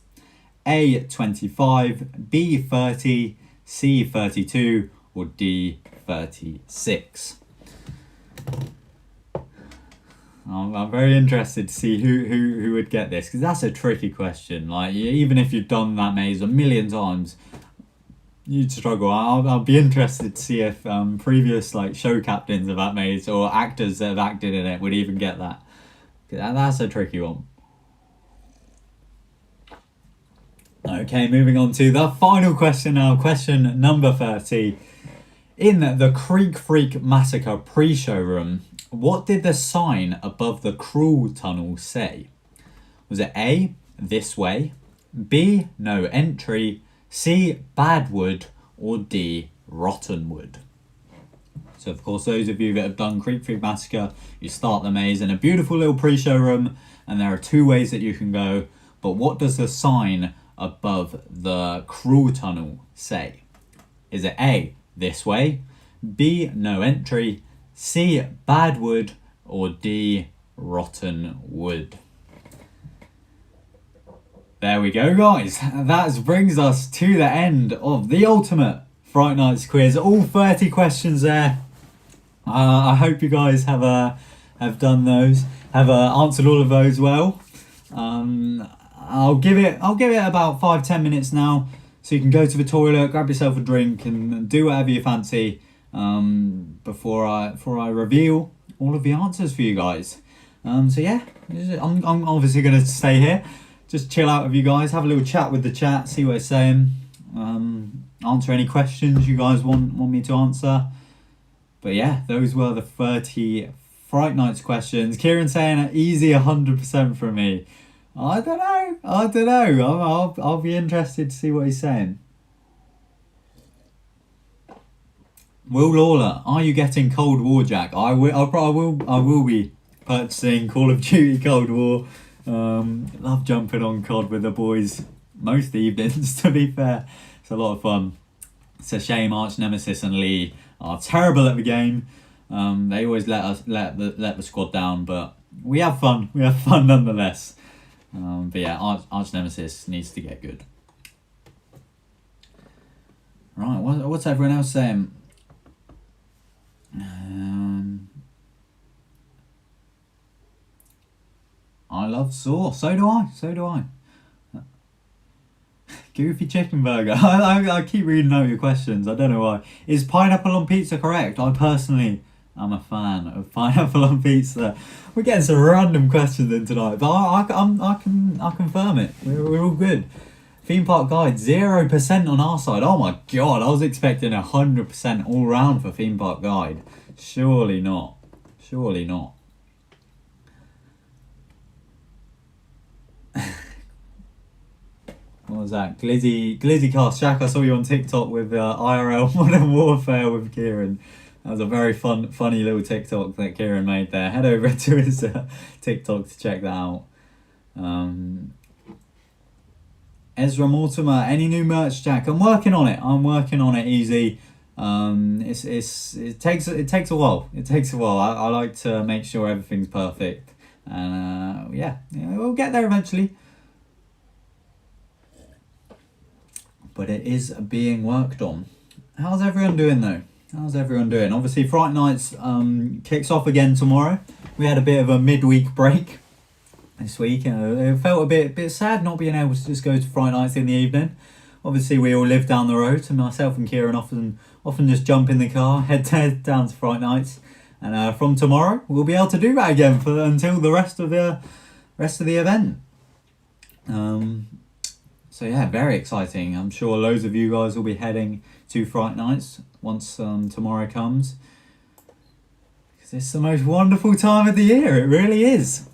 A, 25, B, 30, C, 32, or D, 36? I'm very interested to see who would get this, because that's a tricky question. Like, even if you've done that maze a million times, you'd struggle. I'll be interested to see if previous like show captains of that maze or actors that have acted in it would even get that. That's a tricky one. Okay, moving on to the final question now. Question number 30. In the Creek Freak Massacre pre-show room, what did the sign above the cruel tunnel say? Was it A, this way, B, no entry, C, bad wood, or D, rotten wood? So of course, those of you that have done Creek Freak Massacre, you start the maze in a beautiful little pre-show room, and there are two ways that you can go, but what does the sign above the cruel tunnel say? Is it A, this way, B, no entry, C, bad wood, or D, rotten wood? There we go, guys. That brings us to the end of the ultimate Fright Nights quiz. All 30 questions there. I hope you guys have done those, have answered all of those well. I'll give it about 5-10 minutes now, so you can go to the toilet, grab yourself a drink, and do whatever you fancy before I reveal all of the answers for you guys. So yeah, I'm obviously going to stay here, just chill out with you guys, have a little chat with the chat, see what it's saying, answer any questions you guys want me to answer. But yeah, those were the 30 Fright Nights questions. Kieran saying easy 100% from me. I don't know. I'll be interested to see what he's saying. Will Lawler, are you getting Cold War, Jack? I will be purchasing Call of Duty Cold War. Love jumping on COD with the boys most evenings, to be fair. It's a lot of fun. It's a shame Arch Nemesis and Lee are terrible at the game. They always let the squad down, but we have fun. We have fun nonetheless. But yeah, Arch Nemesis needs to get good. Right, what's everyone else saying? I love Saw. So do I. Goofy Chicken Burger. I keep reading out your questions. I don't know why. Is pineapple on pizza correct? I personally am a fan of pineapple on pizza. We're getting some random questions in tonight, but I confirm it. We're all good. Theme Park Guide, 0% on our side. Oh my god, I was expecting 100% all round for Theme Park Guide. Surely not. What was that? Glizzy Cast. Jack, I saw you on TikTok with IRL Modern Warfare with Kieran. That was a very funny little TikTok that Kieran made there. Head over to his TikTok to check that out. Ezra Mortimer, any new merch, Jack? I'm working on it. Easy. It takes a while. I like to make sure everything's perfect, and yeah, we'll get there eventually. But it is being worked on. How's everyone doing though? Obviously, Fright Nights kicks off again tomorrow. We had a bit of a midweek break this week. It felt a bit sad not being able to just go to Fright Nights in the evening. obviously we all live down the road, and myself and Kieran often just jump in the car, head down to Fright Nights, and from tomorrow we'll be able to do that again until the rest of the event. So yeah, very exciting. I'm sure loads of you guys will be heading to Fright Nights once tomorrow comes, because it's the most wonderful time of the year. It really is.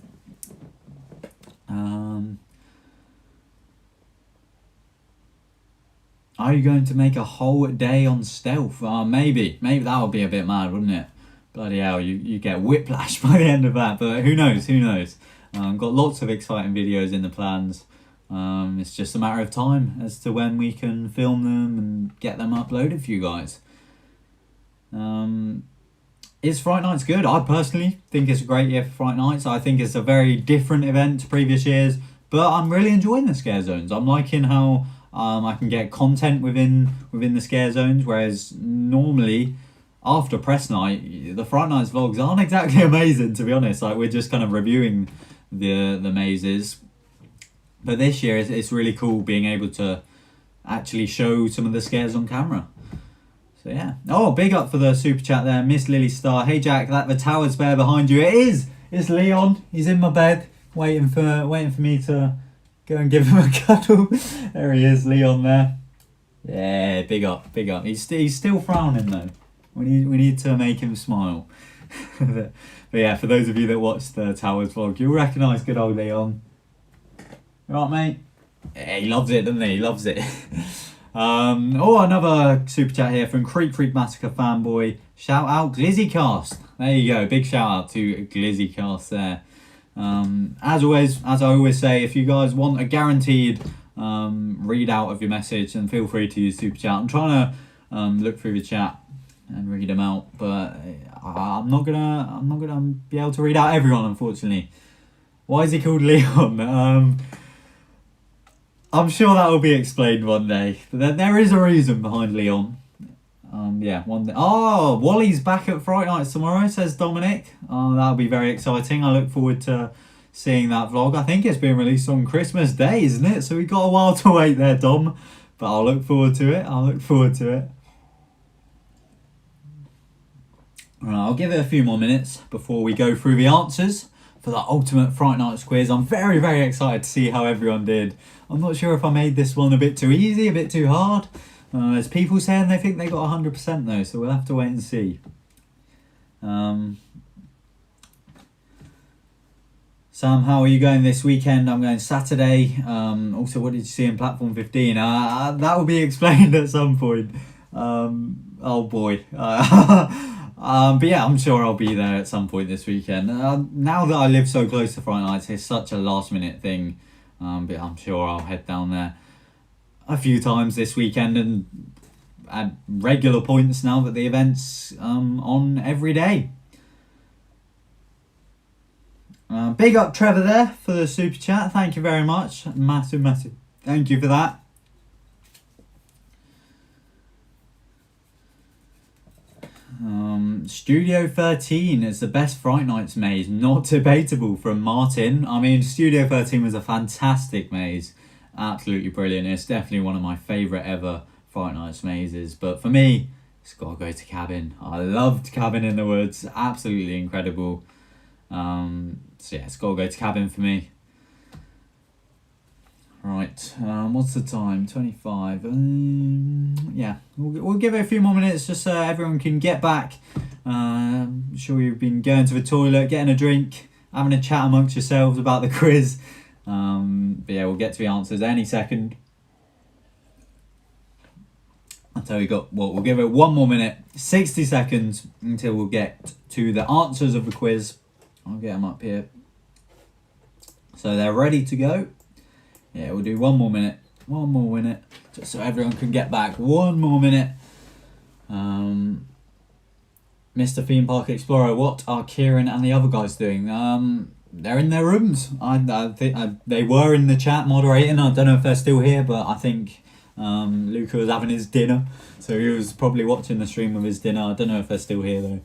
Are you going to make a whole day on stealth? Maybe that would be a bit mad, wouldn't it? Bloody hell, you get whiplash by the end of that, but who knows? Got lots of exciting videos in the plans. It's just a matter of time as to when we can film them and get them uploaded for you guys. Is Fright Nights good? I personally think it's a great year for Fright Nights. I think it's a very different event to previous years, but I'm really enjoying the scare zones. I'm liking how I can get content within the scare zones, whereas normally after press night, the Fright Nights vlogs aren't exactly amazing, to be honest. Like, we're just kind of reviewing the mazes. But this year it's really cool being able to actually show some of the scares on camera. So yeah. Oh, big up for the super chat there, Miss Lily Star. Hey Jack, the tower's bear behind you. It is. It's Leon. He's in my bed, waiting for me to go and give him a cuddle. There he is, Leon there. Yeah, big up. He's still frowning though. We need to make him smile. But yeah, for those of you that watched the Towers vlog, you'll recognise good old Leon. Right, mate? Yeah, he loves it, doesn't he? He loves it. Another super chat here from Creek Massacre fanboy. Shout out Glizzycast. There you go. Big shout out to Glizzycast there. As I always say, if you guys want a guaranteed readout of your message, then feel free to use super chat. I'm trying to look through the chat and read them out, but I'm not gonna be able to read out everyone, unfortunately. Why is he called Leon? I'm sure that will be explained one day. But there is a reason behind Leon. Yeah, one day. Oh, Wally's back at Fright Nights tomorrow, says Dominic. That'll be very exciting. I look forward to seeing that vlog. I think it's being released on Christmas Day, isn't it? So we've got a while to wait there, Dom. But I'll look forward to it. Right, I'll give it a few more minutes before we go through the answers for the ultimate Fright Nights quiz. I'm very, very excited to see how everyone did. I'm not sure if I made this one a bit too easy, a bit too hard. There's people saying they think they got 100% though, so we'll have to wait and see. Sam, how are you going this weekend? I'm going Saturday. Also, what did you see in Platform 15? That will be explained at some point. Oh boy. But yeah, I'm sure I'll be there at some point this weekend. Now that I live so close to Fright Nights, it's such a last minute thing. But I'm sure I'll head down there a few times this weekend and at regular points now that the event's on every day. Big up Trevor there for the super chat. Thank you very much. Massive thank you for that. Studio 13 is the best Fright Nights maze, not debatable, from Martin. I mean, Studio 13 was a fantastic maze, absolutely brilliant. It's definitely one of my favourite ever Fright Nights mazes, but for me, it's got to go to Cabin. I loved Cabin in the Woods, absolutely incredible. So yeah, it's got to go to Cabin for me. Right, what's the time? 25. Yeah, we'll give it a few more minutes just so everyone can get back. I'm sure you've been going to the toilet, getting a drink, having a chat amongst yourselves about the quiz. But yeah, we'll get to the answers any second. I'll tell you what, we'll give it one more minute, 60 seconds until we'll get to the answers of the quiz. I'll get them up here. So they're ready to go. Yeah, we'll do one more minute, just so everyone can get back. One more minute. Mr. Theme Park Explorer, what are Kieran and the other guys doing? They're in their rooms. I think they were in the chat moderating. I don't know if they're still here, but I think Luca was having his dinner, so he was probably watching the stream with his dinner. I don't know if they're still here though.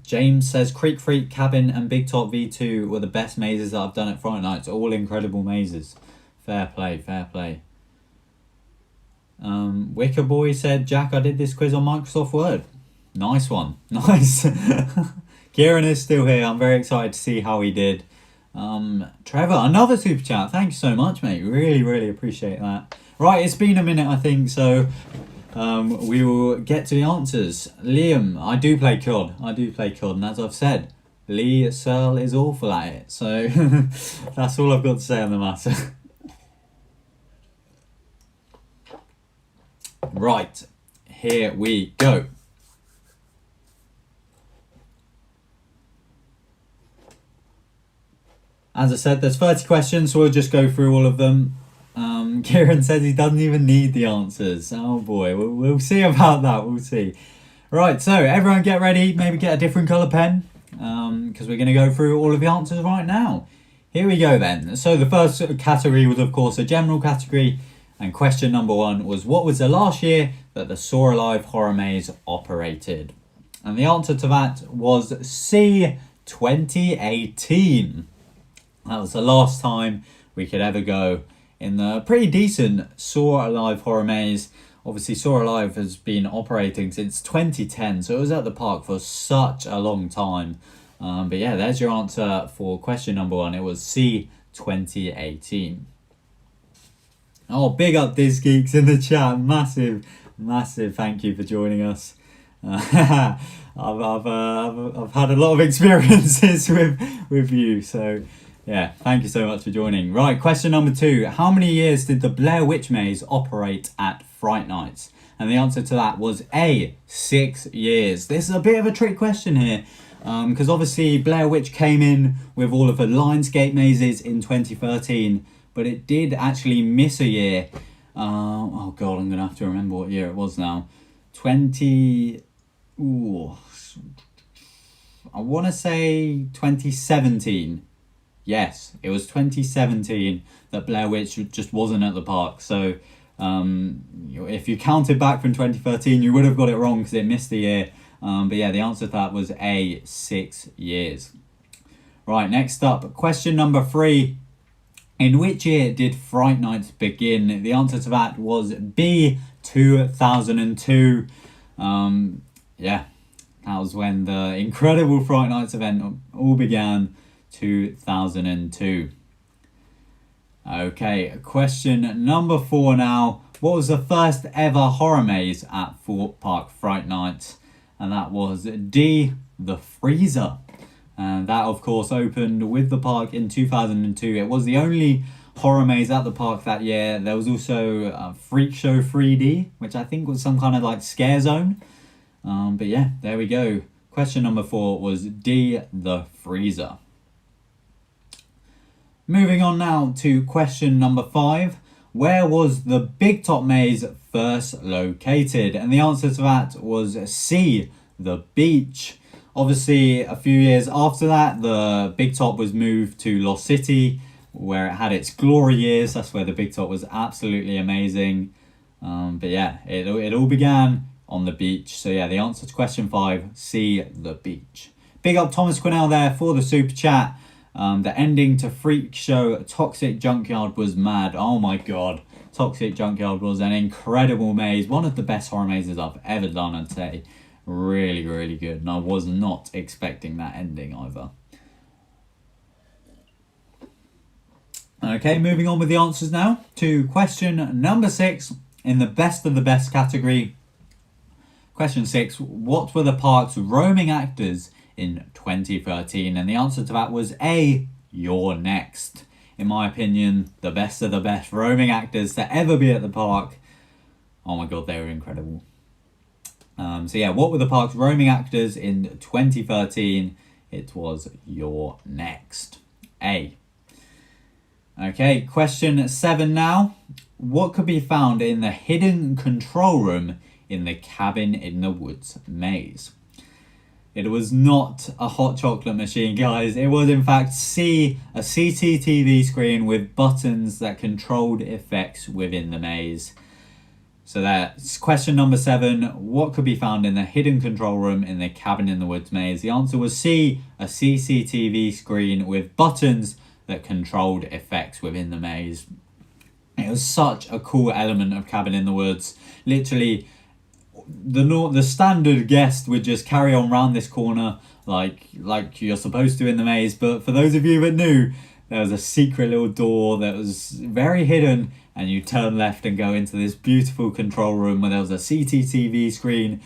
James says Creek Freak, Cabin and Big Top V2 were the best mazes that I've done at Fright Nights. All incredible mazes. Fair play, fair play. Wicker Boy said, Jack, I did this quiz on Microsoft Word. Nice one. Nice. Kieran is still here. I'm very excited to see how he did. Trevor, another super chat. Thank you so much, mate. Really, really appreciate that. Right, it's been a minute, I think, so we will get to the answers. Liam, I do play COD. And as I've said, Lee Searle is awful at it. So that's all I've got to say on the matter. Right, here we go. As I said, there's 30 questions, so we'll just go through all of them. Kieran says he doesn't even need the answers. Oh boy, we'll see about that, we'll see. Right, so everyone get ready, maybe get a different colour pen, because we're going to go through all of the answers right now. Here we go then. So the first category was of course a general category, and question number 1 was, what was the last year that the Saw Alive horror maze operated? And the answer to that was C, 2018. That was the last time we could ever go in the pretty decent Saw Alive horror maze. Obviously, Saw Alive has been operating since 2010, so it was at the park for such a long time. But yeah, there's your answer for question number 1. It was C, 2018. Oh, big up Diz Geeks in the chat. Massive thank you for joining us. I've had a lot of experiences with you, so yeah, thank you so much for joining. Right, question number 2. How many years did the Blair Witch Maze operate at Fright Nights? And the answer to that was A, 6 years. This is a bit of a trick question here, because obviously Blair Witch came in with all of the Lionsgate mazes in 2013, but it did actually miss a year. Oh god, I'm going to have to remember what year it was now. I want to say 2017. Yes, it was 2017 that Blair Witch just wasn't at the park. So if you counted back from 2013, you would have got it wrong because it missed the year. But yeah, the answer to that was A, 6 years. Right, next up, question number 3. In which year did Fright Nights begin? The answer to that was B, 2002. Yeah, that was when the incredible Fright Nights event all began, 2002. Okay, question number 4 now. What was the first ever horror maze at Thorpe Park Fright Night? And that was D, the Freezer. And that, of course, opened with the park in 2002. It was the only horror maze at the park that year. There was also Freak Show 3D, which I think was some kind of like scare zone. But yeah, there we go. Question number 4 was D, the Freezer. Moving on now to question number 5. Where was the Big Top Maze first located? And the answer to that was C, the beach. Obviously, a few years after that, the Big Top was moved to Lost City, where it had its glory years. That's where the Big Top was absolutely amazing. But yeah, it all began on the beach. So yeah, the answer to question 5, C, the beach. Big up Thomas Quinnell there for the super chat. The ending to Freak Show Toxic Junkyard was mad. Oh my god. Toxic Junkyard was an incredible maze. One of the best horror mazes I've ever done, I'd say. Really, really good. And I was not expecting that ending either. Okay, moving on with the answers now to question number 6 in the best of the best category. Question 6, what were the park's roaming actors in 2013? And the answer to that was A, You're Next. In my opinion, the best of the best roaming actors to ever be at the park. Oh my god, they were incredible. So yeah, what were the park's roaming actors in 2013? It was You're Next. A. Okay, question 7 now. What could be found in the hidden control room in the Cabin in the Woods maze? It was not a hot chocolate machine, guys. It was in fact C, a CCTV screen with buttons that controlled effects within the maze. So that's question number 7. What could be found in the hidden control room in the Cabin in the Woods maze? The answer was C, a CCTV screen with buttons that controlled effects within the maze. It was such a cool element of Cabin in the Woods. Literally, the standard guest would just carry on round this corner like you're supposed to in the maze. But for those of you that knew, there was a secret little door that was very hidden, and you turn left and go into this beautiful control room where there was a CCTV screen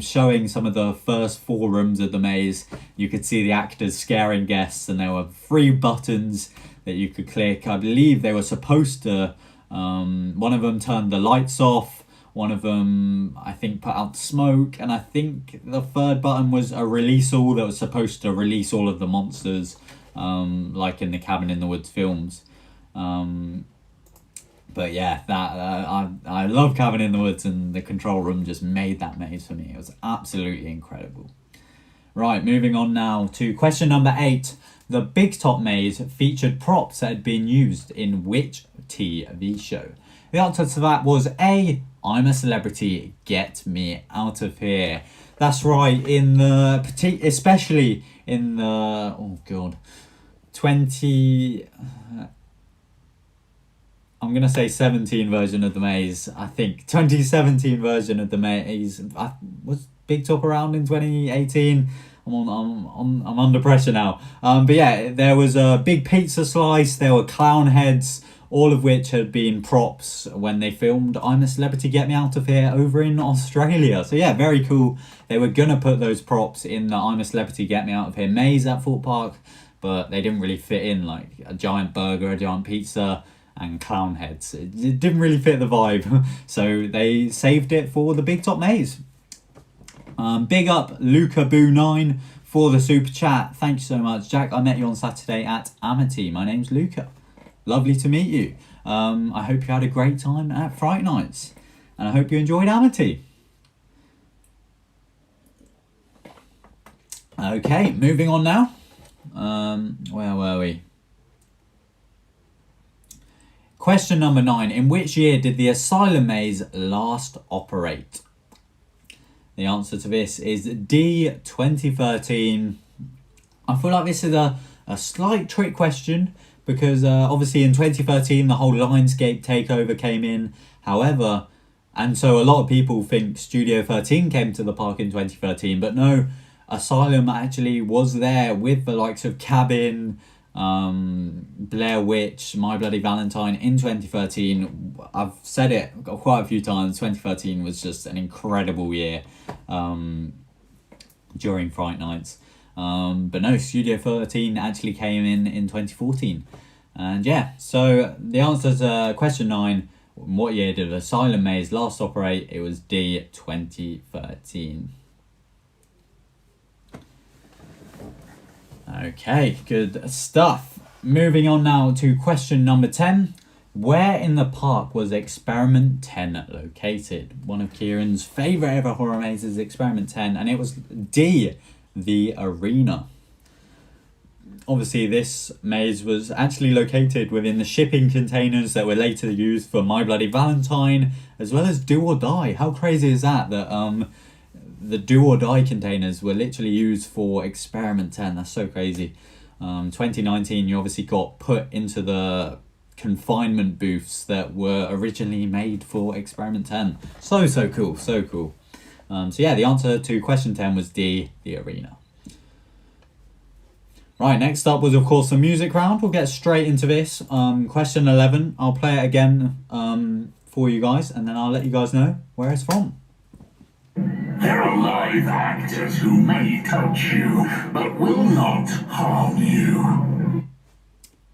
showing some of the first 4 rooms of the maze. You could see the actors scaring guests, and there were 3 buttons that you could click. I believe they were supposed to, one of them turned the lights off, one of them I think put out smoke, and I think the 3rd button was a release all that was supposed to release all of the monsters, like in the Cabin in the Woods films. But yeah, I love Cabin in the Woods, and the control room just made that maze for me. It was absolutely incredible. Right, moving on now to question number 8. The Big Top maze featured props that had been used in which TV show? The answer to that was A, I'm a Celebrity, Get Me Out of Here. That's right, in the especially in the 17 version of the maze. I think 2017 version of the maze. Was Big Top around in 2018? I'm under pressure now. But yeah, there was a big pizza slice. There were clown heads, all of which had been props when they filmed I'm a Celebrity, Get Me Out of Here over in Australia. So yeah, very cool. They were gonna put those props in the I'm a Celebrity, Get Me Out of Here maze at Thorpe Park, but they didn't really fit in, like a giant burger, a giant pizza, and clown heads. It didn't really fit the vibe. So they saved it for the Big Top maze. Big up Luca Boo 9 for the super chat. Thank you so much. Jack, I met you on Saturday at Amity. My name's Luca. Lovely to meet you. I hope you had a great time at Fright Nights, and I hope you enjoyed Amity. Okay, moving on now. Where were we? Question number 9. In which year did the Asylum maze last operate? The answer to this is D, 2013. I feel like this is a slight trick question, because obviously in 2013 the whole Lionsgate takeover came in. However, and so a lot of people think Studio 13 came to the park in 2013, but no, Asylum actually was there with the likes of Cabin, Blair Witch, My Bloody Valentine in 2013. I've said it quite a few times, 2013 was just an incredible year during Fright Nights. But no, Studio 13 actually came in 2014. And yeah, so the answer to question 9, what year did Asylum maze last operate? It was D, 2013. Okay, good stuff. Moving on now to question number 10. Where in the park was Experiment 10 located? One of Kieran's favourite ever horror mazes, Experiment 10, and it was D, the arena. Obviously, this maze was actually located within the shipping containers that were later used for My Bloody Valentine, as well as Do or Die. How crazy is that? That the Do or Die containers were literally used for Experiment 10. That's so crazy. 2019, you obviously got put into the confinement booths that were originally made for Experiment 10. So cool, so cool. So yeah, the answer to question 10 was D, the arena. Right, next up was of course the music round. We'll get straight into this. Question 11, I'll play it again for you guys, and then I'll let you guys know where it's from. There are live actors who may touch you, but will not harm you.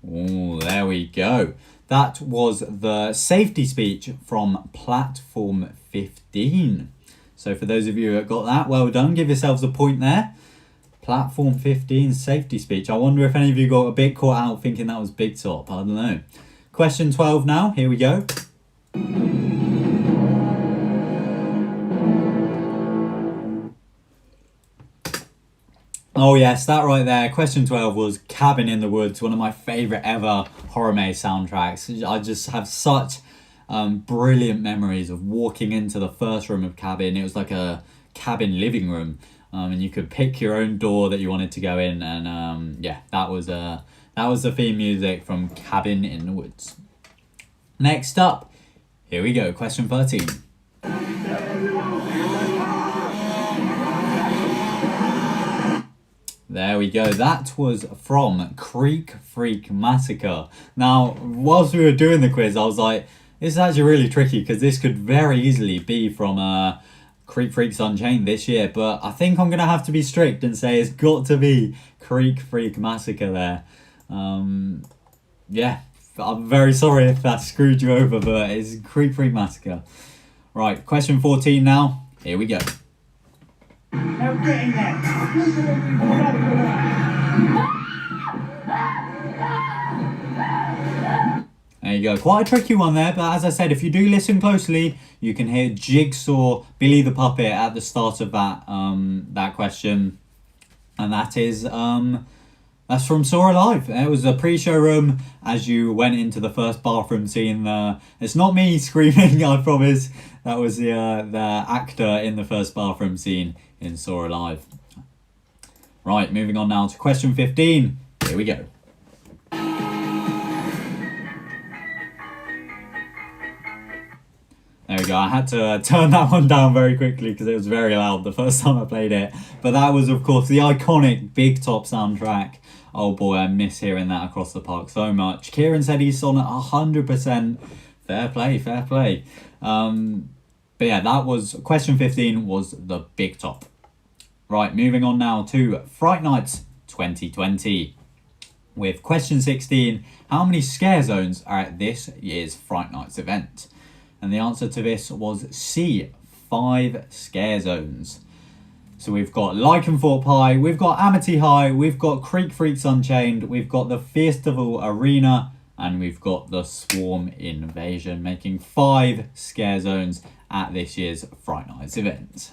Oh, there we go. That was the safety speech from Platform 15. So for those of you that got that, well done. Give yourselves a point there. Platform 15 safety speech. I wonder if any of you got a bit caught out thinking that was Big Top. I don't know. Question 12 now. Here we go. Oh yes, that right there. Question 12 was Cabin in the Woods, one of my favourite ever horror maze soundtracks. I just have such brilliant memories of walking into the first room of cabin. It was like a cabin living room, and you could pick your own door that you wanted to go in, and yeah, that was the theme music from Cabin in the Woods. Next up, here we go, question 13. There we go, that was from Creek Freak Massacre. Now, whilst we were doing the quiz, I was like, this is actually really tricky because this could very easily be from Creek Freaks Unchained this year, but I think I'm going to have to be strict and say it's got to be Creek Freak Massacre there. Yeah, I'm very sorry if that screwed you over, but it's Creek Freak Massacre. Right, question 14 now, here we go. Now get in there. There you go, quite a tricky one there, but as I said, if you do listen closely, you can hear Jigsaw, Billy the Puppet at the start of that question, and that is that's from Saw Alive. It was a pre-show room as you went into the first bathroom scene. It's not me screaming, I promise. That was the actor in the first bathroom scene in Saw Alive. Right, moving on now to question 15. Here we go. There we go, I had to turn that one down very quickly because it was very loud the first time I played it. But that was, of course, the iconic Big Top soundtrack. Oh boy, I miss hearing that across the park so much. Kieran said he's on 100%. Fair play, fair play. But yeah, that was, question 15 was the Big Top. Right, moving on now to Fright Nights 2020. With question 16, how many scare zones are at this year's Fright Nights event? And the answer to this was C, 5 scare zones. So we've got Thorpe High, we've got Amity High, we've got Creek Freaks Unchained, we've got the Festival Arena, and we've got the Swarm Invasion, making 5 scare zones at this year's Fright Nights event.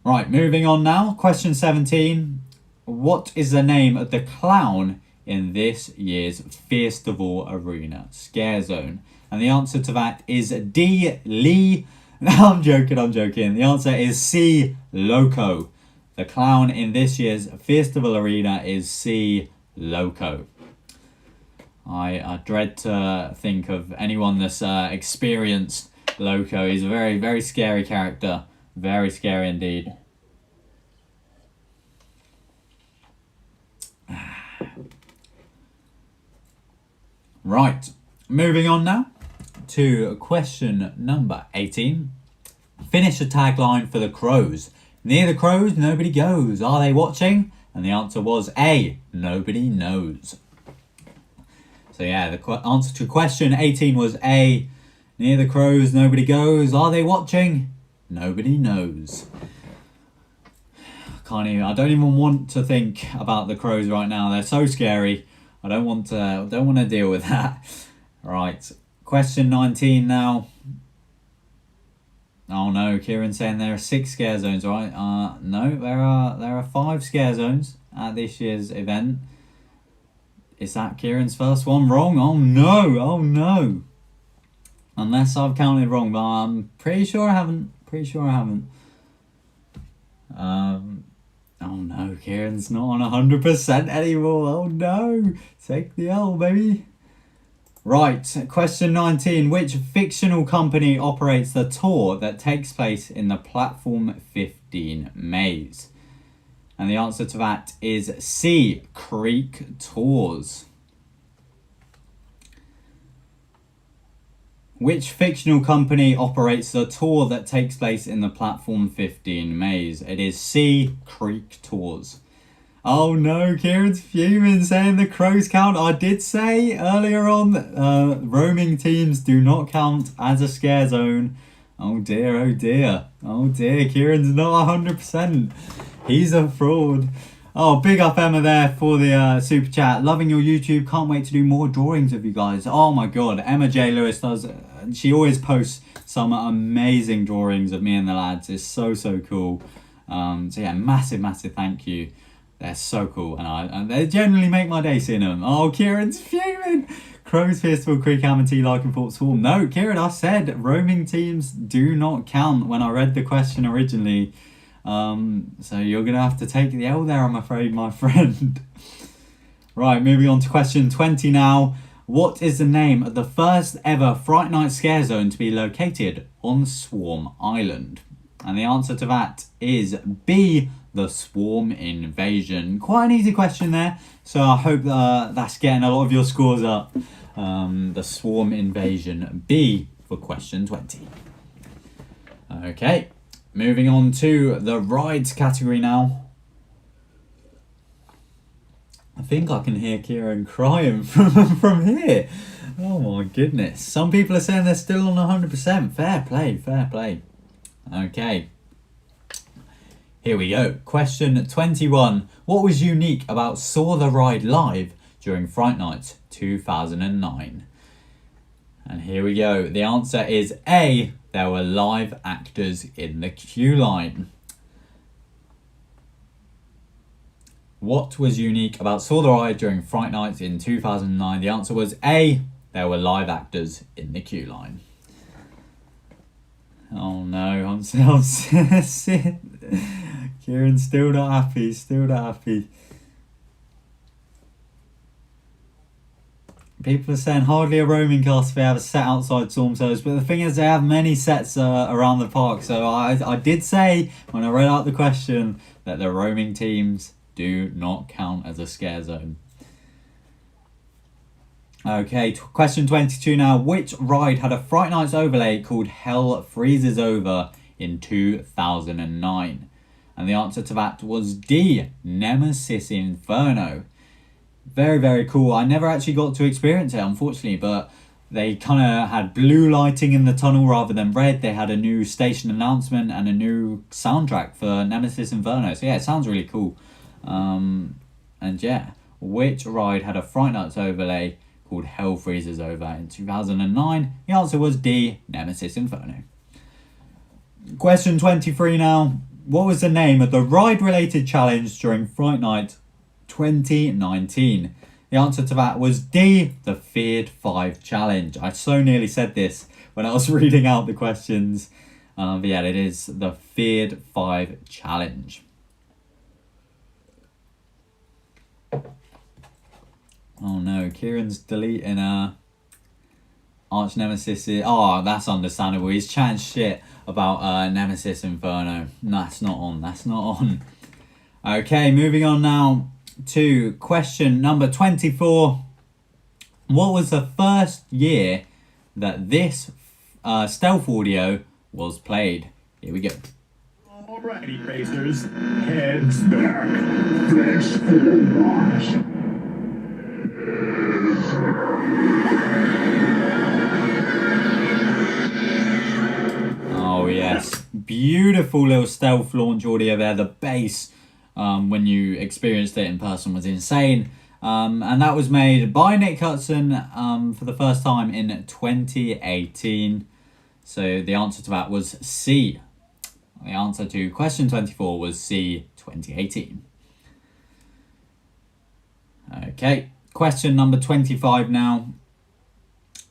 Right, moving on now. Question 17. What is the name of the clown in this year's Festival Arena scare zone? And the answer to that is D, Lee. No, I'm joking. The answer is C, Loco. The clown in this year's Festival Arena is C, Loco. I dread to think of anyone that's experienced Loco. He's a very, very scary character. Very scary indeed. Right, moving on now to question number 18. Finish the tagline for the Crows. Near the Crows, nobody goes. Are they watching? And the answer was A, nobody knows. So yeah, the answer to question 18 was A, near the Crows, nobody goes. Are they watching? Nobody knows. I don't even want to think about the Crows right now. They're so scary. I don't want to deal with that. Right, question 19 now. Oh no, Kieran's saying there are 6 scare zones, right? No, there are 5 scare zones at this year's event. Is that Kieran's first one wrong? Oh no. Unless I've counted wrong, but I'm pretty sure I haven't. Oh no, Kieran's not on 100% anymore. Oh no. Take the L, baby. Right, question 19. Which fictional company operates the tour that takes place in the Platform 15 maze? And the answer to that is C, Creek Tours. Which fictional company operates the tour that takes place in the Platform 15 maze? It is C, Creek Tours. Oh no, Kieran's fuming, saying the Crows count. I did say earlier on, roaming teams do not count as a scare zone. Oh dear, oh dear. Oh dear, Kieran's not 100%. He's a fraud. Oh, big up Emma there for the super chat. Loving your YouTube. Can't wait to do more drawings of you guys. Oh my god, Emma J. Lewis does. She always posts some amazing drawings of me and the lads. It's so cool. So yeah, massive thank you. They're so cool, and they generally make my day seeing them. Oh, Kieran's fuming. Crows, Fiesta, Creek, Amity, Thorpe, Swarm. No, Kieran, I said roaming teams do not count when I read the question originally. So you're going to have to take the L there, I'm afraid, my friend. Right, moving on to question 20 now. What is the name of the first ever Fright Night scare zone to be located on Swarm Island? And the answer to that is B, the Swarm Invasion. Quite an easy question there, so I hope that's getting a lot of your scores up. The Swarm Invasion, B for question 20. Okay, moving on to the rides category now. I think I can hear Kieran crying from here. Oh my goodness. Some people are saying they're still on 100%. Fair play, fair play. Okay. Here we go. Question 21. What was unique about Saw the Ride live during Fright Night 2009? And here we go. The answer is A, there were live actors in the queue line. What was unique about Saw the Ride during Fright Night in 2009? The answer was A, there were live actors in the queue line. Oh no, I'm still Kieran's still not happy, still not happy. People are saying hardly a roaming cast if they have a set outside Storm Surge, but the thing is they have many sets around the park, so I did say when I read out the question that the roaming teams do not count as a scare zone. Okay, question 22 now. Which ride had a Fright Nights overlay called Hell Freezes Over in 2009? And the answer to that was D, Nemesis Inferno. Very, very cool. I never actually got to experience it, unfortunately, but they kind of had blue lighting in the tunnel rather than red. They had a new station announcement and a new soundtrack for Nemesis Inferno. So yeah, it sounds really cool. And yeah, which ride had a Fright Nights overlay called Hell Freezes Over in 2009? The answer was D, Nemesis Inferno. Question 23 now. What was the name of the ride-related challenge during Fright Night 2019? The answer to that was D, the Feared 5 challenge. I so nearly said this when I was reading out the questions. But yeah, it is the Feared 5 challenge. Oh no, Kieran's deleting Arch Nemesis. Oh, that's understandable. He's chatting shit about Nemesis Inferno. That's not on. That's not on. Okay, moving on now to question number 24. What was the first year that this stealth audio was played? Here we go. Alrighty, racers. Heads back. Flesh forward. Oh yes, beautiful little stealth launch audio there. The bass when you experienced it in person was insane, and that was made by Nick Hudson for the first time in 2018. So the answer to that was C. The answer to question 24 was C, 2018. Okay, question number 25 now.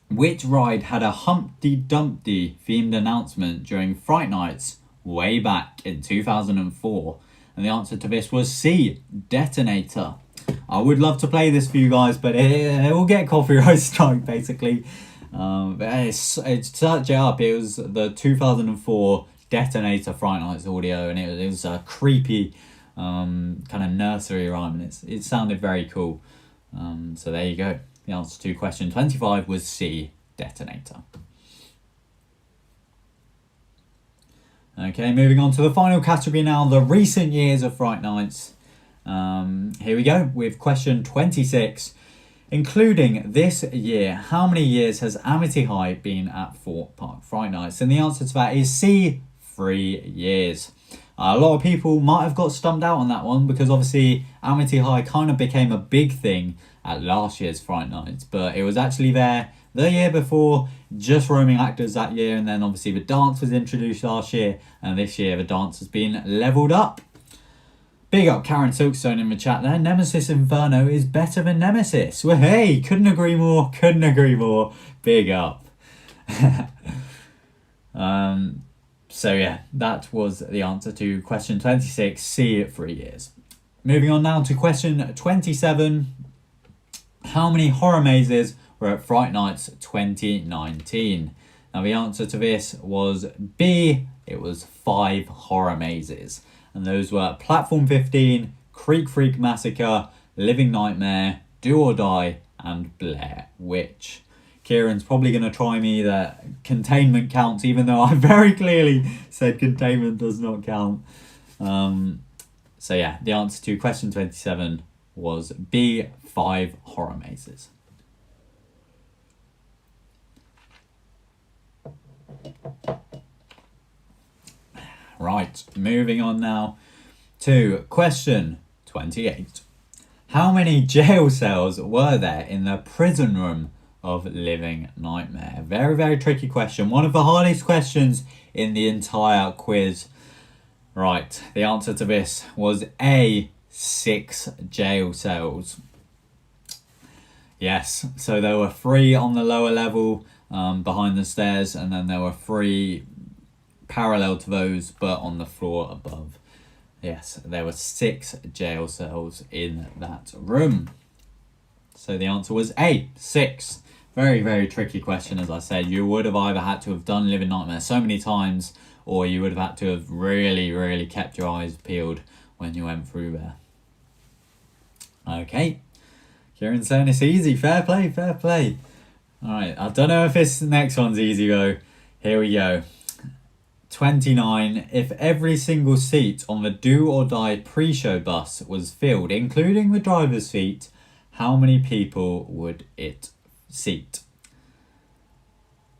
Which ride had a Humpty Dumpty themed announcement during Fright Nights way back in 2004? And the answer to this was C, Detonator. I would love to play this for you guys, but it will get copyright strike basically. But it's search it up. It was the 2004 Detonator Fright Nights audio, and it was a creepy kind of nursery rhyme, and it sounded very cool. So there you go. The answer to question 25 was C, Detonator. Okay, moving on to the final category now, the recent years of Fright Nights. Here we go with question 26. Including this year, how many years has Amity High been at Thorpe Park Fright Nights? And the answer to that is C, 3 years. A lot of people might have got stumped out on that one because obviously Amity High kind of became a big thing at last year's Fright Nights, but it was actually there the year before, just roaming actors that year, and then obviously the dance was introduced last year, and this year the dance has been leveled up. Big up Karen Silkstone in the chat there. Nemesis Inferno is better than Nemesis. Well, hey, couldn't agree more. Couldn't agree more. Big up. So yeah, that was the answer to question 26. See it 3 years. Moving on now to question 27. How many horror mazes were at Fright Nights 2019? Now the answer to this was B. It was 5 horror mazes. And those were Platform 15, Creek Freak Massacre, Living Nightmare, Do or Die, and Blair Witch. Kieran's probably going to try me that containment counts, even though I very clearly said containment does not count. So yeah, the answer to question 27 was B, 5 horror mazes. Right, moving on now to question 28. How many jail cells were there in the prison room of Living Nightmare? Very, very tricky question. One of the hardest questions in the entire quiz. Right, the answer to this was A, 6 jail cells. Yes, so there were 3 on the lower level behind the stairs, and then there were 3 parallel to those but on the floor above. Yes, there were 6 jail cells in that room. So the answer was A, 6. Very, very tricky question, as I said. You would have either had to have done Living Nightmare so many times, or you would have had to have really, really kept your eyes peeled when you went through there. Okay. Kieran's saying it's easy. Fair play, fair play. Alright, I don't know if this next one's easy though. Here we go. 29. If every single seat on the Do or Die pre-show bus was filled, including the driver's seat, how many people would it seat?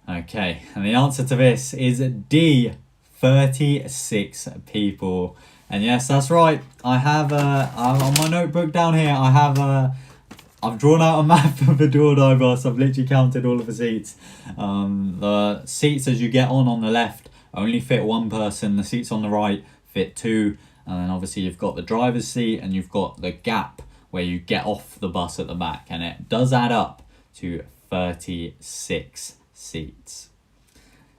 Okay, and the answer to this is D, 36 people. And yes, that's right. I have on my notebook down here, I've drawn out a map of the Do or Die bus. I've literally counted all of the seats. The seats as you get on the left only fit 1 person. The seats on the right fit 2. And then obviously you've got the driver's seat and you've got the gap where you get off the bus at the back. And it does add up to 36 seats.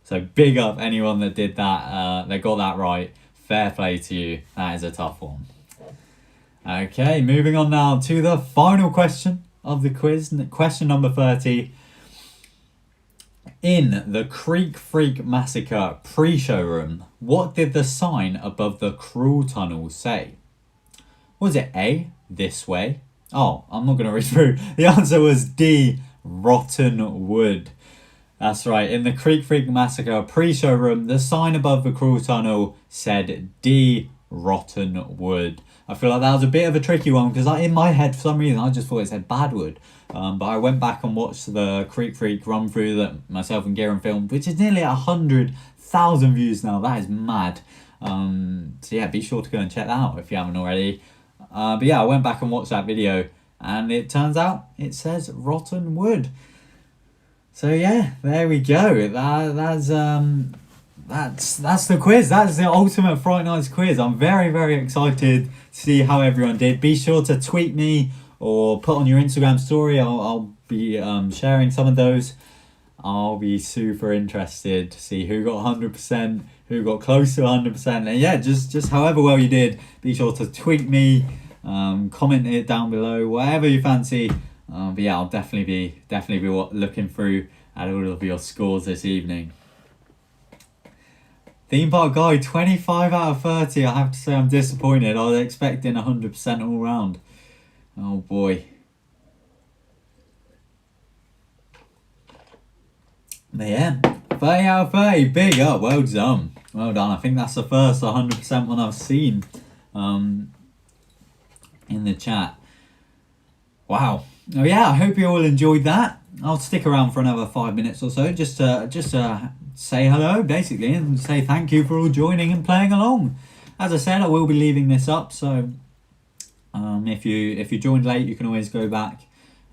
So big up anyone that did that. They got that right. Fair play to you. That is a tough one. Okay, moving on now to the final question of the quiz. Question number 30. In the Creek Freak Massacre pre-show room, what did the sign above the crawl tunnel say? Was it A, this way? Oh, I'm not going to read through. The answer was D, rotten wood. That's right. In the Creek Freak Massacre pre-show room, the sign above the crawl tunnel said D, rotten wood. I feel like that was a bit of a tricky one because in my head, for some reason, I just thought it said bad wood. But I went back and watched the Creek Freak run through that myself and Kieran filmed, which is nearly 100,000 views now. That is mad. So yeah, be sure to go and check that out if you haven't already. But yeah, I went back and watched that video, and it turns out it says rotten wood. So yeah, there we go. That's the quiz. That's the ultimate Fright Nights quiz. I'm very, very excited to see how everyone did. Be sure to tweet me or put on your Instagram story. I'll be sharing some of those. I'll be super interested to see who got 100%, who got close to 100%. And yeah, just however well you did, be sure to tweet me, comment it down below, whatever you fancy. But yeah, I'll definitely be looking through at all of your scores this evening. Theme park guy, 25 out of 30. I have to say I'm disappointed. I was expecting 100% all round. Oh boy. But yeah, 30 out of 30. Big up. Well done. Well done. I think that's the first 100% one I've seen in the chat. Wow. Oh yeah, I hope you all enjoyed that. I'll stick around for another 5 minutes or so just to say hello basically and say thank you for all joining and playing along. As I said, I will be leaving this up, so if you joined late, you can always go back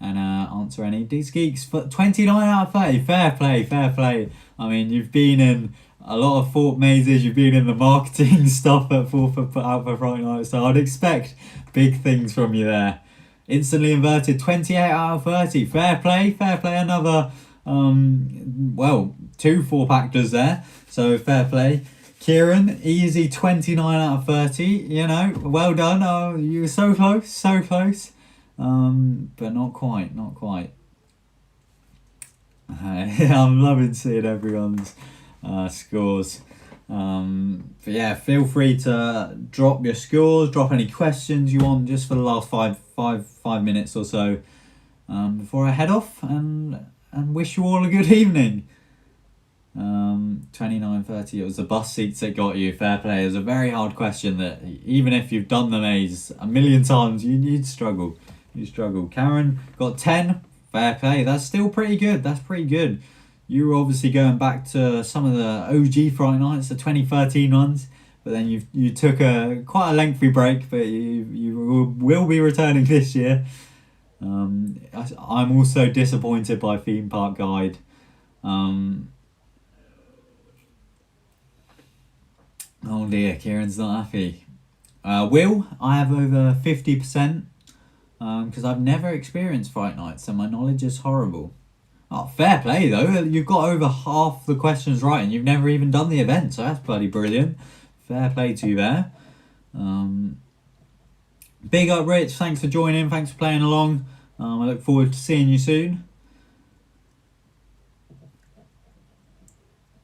and answer any of these geeks. For 29 out of 30, fair play, fair play. I mean, you've been in a lot of Thorpe mazes, you've been in the marketing stuff at Thorpe out for Fright Night, so I'd expect big things from you there. Instantly inverted, 28 out of 30, fair play, another, well, 2 Thorpe actors there, so fair play. Kieran, easy 29 out of 30, you know, well done. Oh, you were so close, but not quite. I'm loving seeing everyone's scores. But yeah, feel free to drop your scores, drop any questions you want just for the last five minutes or so before I head off and wish you all a good evening. 29:30, it was the bus seats that got you, fair play. It was a very hard question that even if you've done the maze a million times, you'd struggle. Karen got 10, fair play. That's still pretty good. You were obviously going back to some of the OG Fright Nights, the 2013 ones, but then you took quite a lengthy break, but you will be returning this year. I'm also disappointed by Theme Park Guide. Oh dear, Kieran's not happy. Will, I have over 50%, because I've never experienced Fright Nights, so my knowledge is horrible. Oh, fair play though, you've got over half the questions right and you've never even done the event, so that's bloody brilliant. Fair play to you there. Big up Rich, thanks for joining, thanks for playing along. I look forward to seeing you soon.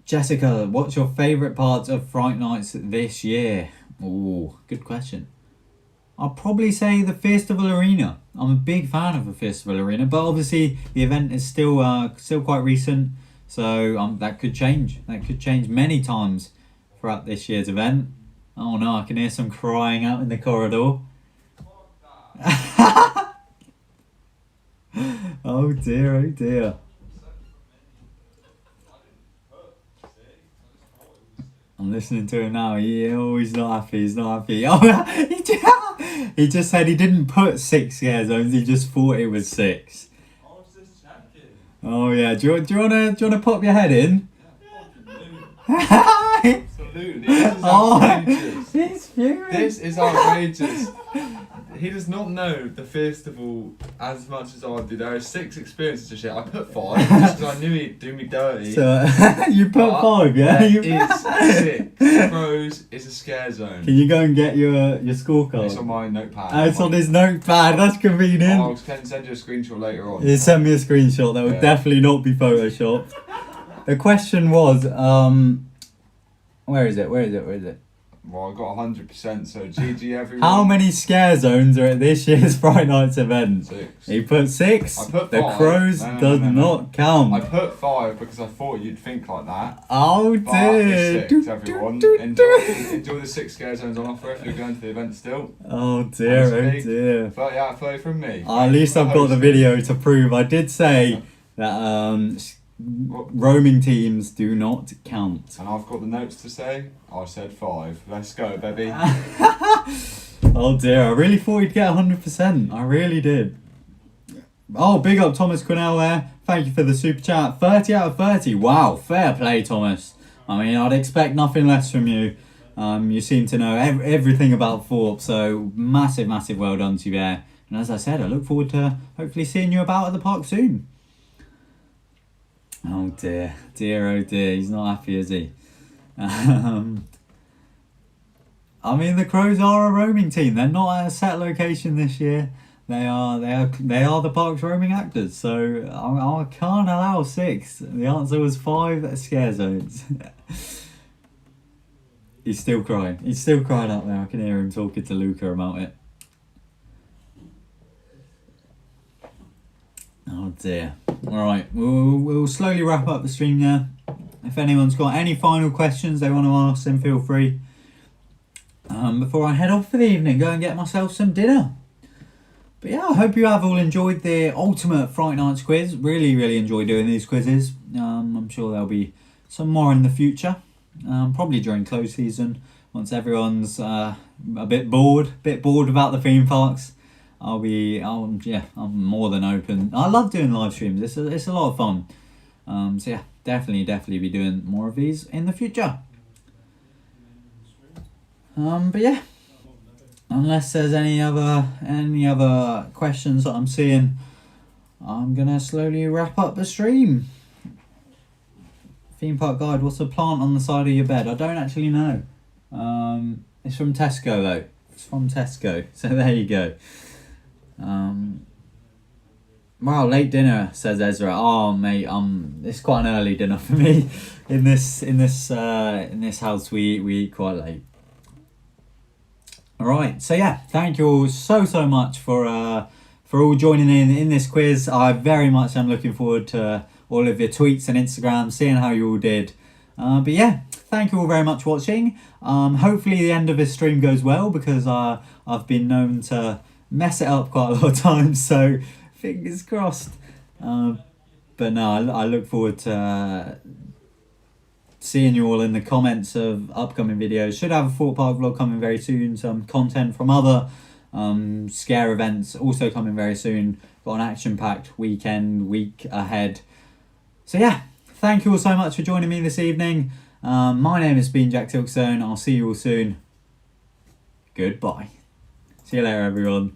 Jessica, what's your favourite parts of Fright Nights this year? Oh, good question. I'll probably say the Festival Arena. I'm a big fan of the Festival Arena, but obviously the event is still quite recent, so that could change. That could change many times throughout this year's event. Oh no, I can hear some crying out in the corridor. Oh dear. I'm listening to him now. He's not happy. Oh, he just said he didn't put 6 scare zones. He just thought it was 6. I was just checking. Oh yeah. Do you wanna pop your head in? Absolutely. This is outrageous. He's furious. This is outrageous. He does not know the festival as much as I do. There are 6 experiences this year. I put 5 just because I knew he'd do me dirty. So you put 5, yeah? It's 6. Crows is a scare zone. Can you go and get your scorecard? It's on my notepad. Oh, it's on his notepad. That's convenient. I'll send you a screenshot later on. You send me a screenshot. That would definitely not be photoshopped. The question was, where is it? Well, I got 100%, so GG everyone. How many scare zones are at this year's Fright Nights event? 6. He put 6. I put The 5. crows does not count. I put 5 because I thought you'd think like that. Oh But dear. it's 6, everyone. Enjoy the 6 scare zones on offer if you're going to the event still. Oh dear, oh Honestly, dear. 30 out of 30 from me. At least I've got the video to prove. I did say that roaming teams do not count. And I've got the notes to say. I said 5. Let's go, baby. Oh dear, I really thought he'd get 100%. I really did. Oh, big up Thomas Quinnell there. Thank you for the super chat. 30 out of 30. Wow, fair play, Thomas. I mean, I'd expect nothing less from you. You seem to know everything about Thorpe, so massive well done to you there. And as I said, I look forward to hopefully seeing you about at the park soon. Oh dear, oh dear, he's not happy, is he? I mean, the Crows are a roaming team. They're not at a set location this year. They are the park's roaming actors. So I can't allow 6. The answer was 5 scare zones. He's still crying. He's still crying out there. I can hear him talking to Luca about it. Oh dear. Alright, we'll slowly wrap up the stream now. If anyone's got any final questions they want to ask, then feel free. Before I head off for the evening, go and get myself some dinner. But yeah, I hope you have all enjoyed the ultimate Fright Nights quiz. Really enjoy doing these quizzes. I'm sure there'll be some more in the future. Probably during close season, once everyone's a bit bored about the theme parks. I'm more than open. I love doing live streams. It's a lot of fun. So yeah, definitely be doing more of these in the future. But yeah, unless there's any other questions that I'm seeing, I'm gonna slowly wrap up the stream. Theme park guide. What's the plant on the side of your bed? I don't actually know. It's from Tesco though. It's from Tesco. So there you go. Wow, late dinner, says Ezra. Oh mate, it's quite an early dinner for me. In this house we eat quite late. Alright, so yeah, thank you all so much for all joining in this quiz. I very much am looking forward to all of your tweets and Instagram, seeing how you all did. But yeah, thank you all very much for watching. Hopefully the end of this stream goes well, because I've been known to mess it up quite a lot of times, so fingers crossed. But no, I look forward to seeing you all in the comments of upcoming videos. Should have a Thorpe Park vlog coming very soon. Some content from other scare events also coming very soon. Got an action-packed week ahead. So yeah, thank you all so much for joining me this evening. My name has been Jack Silkstone. I'll see you all soon. Goodbye. See you later, everyone.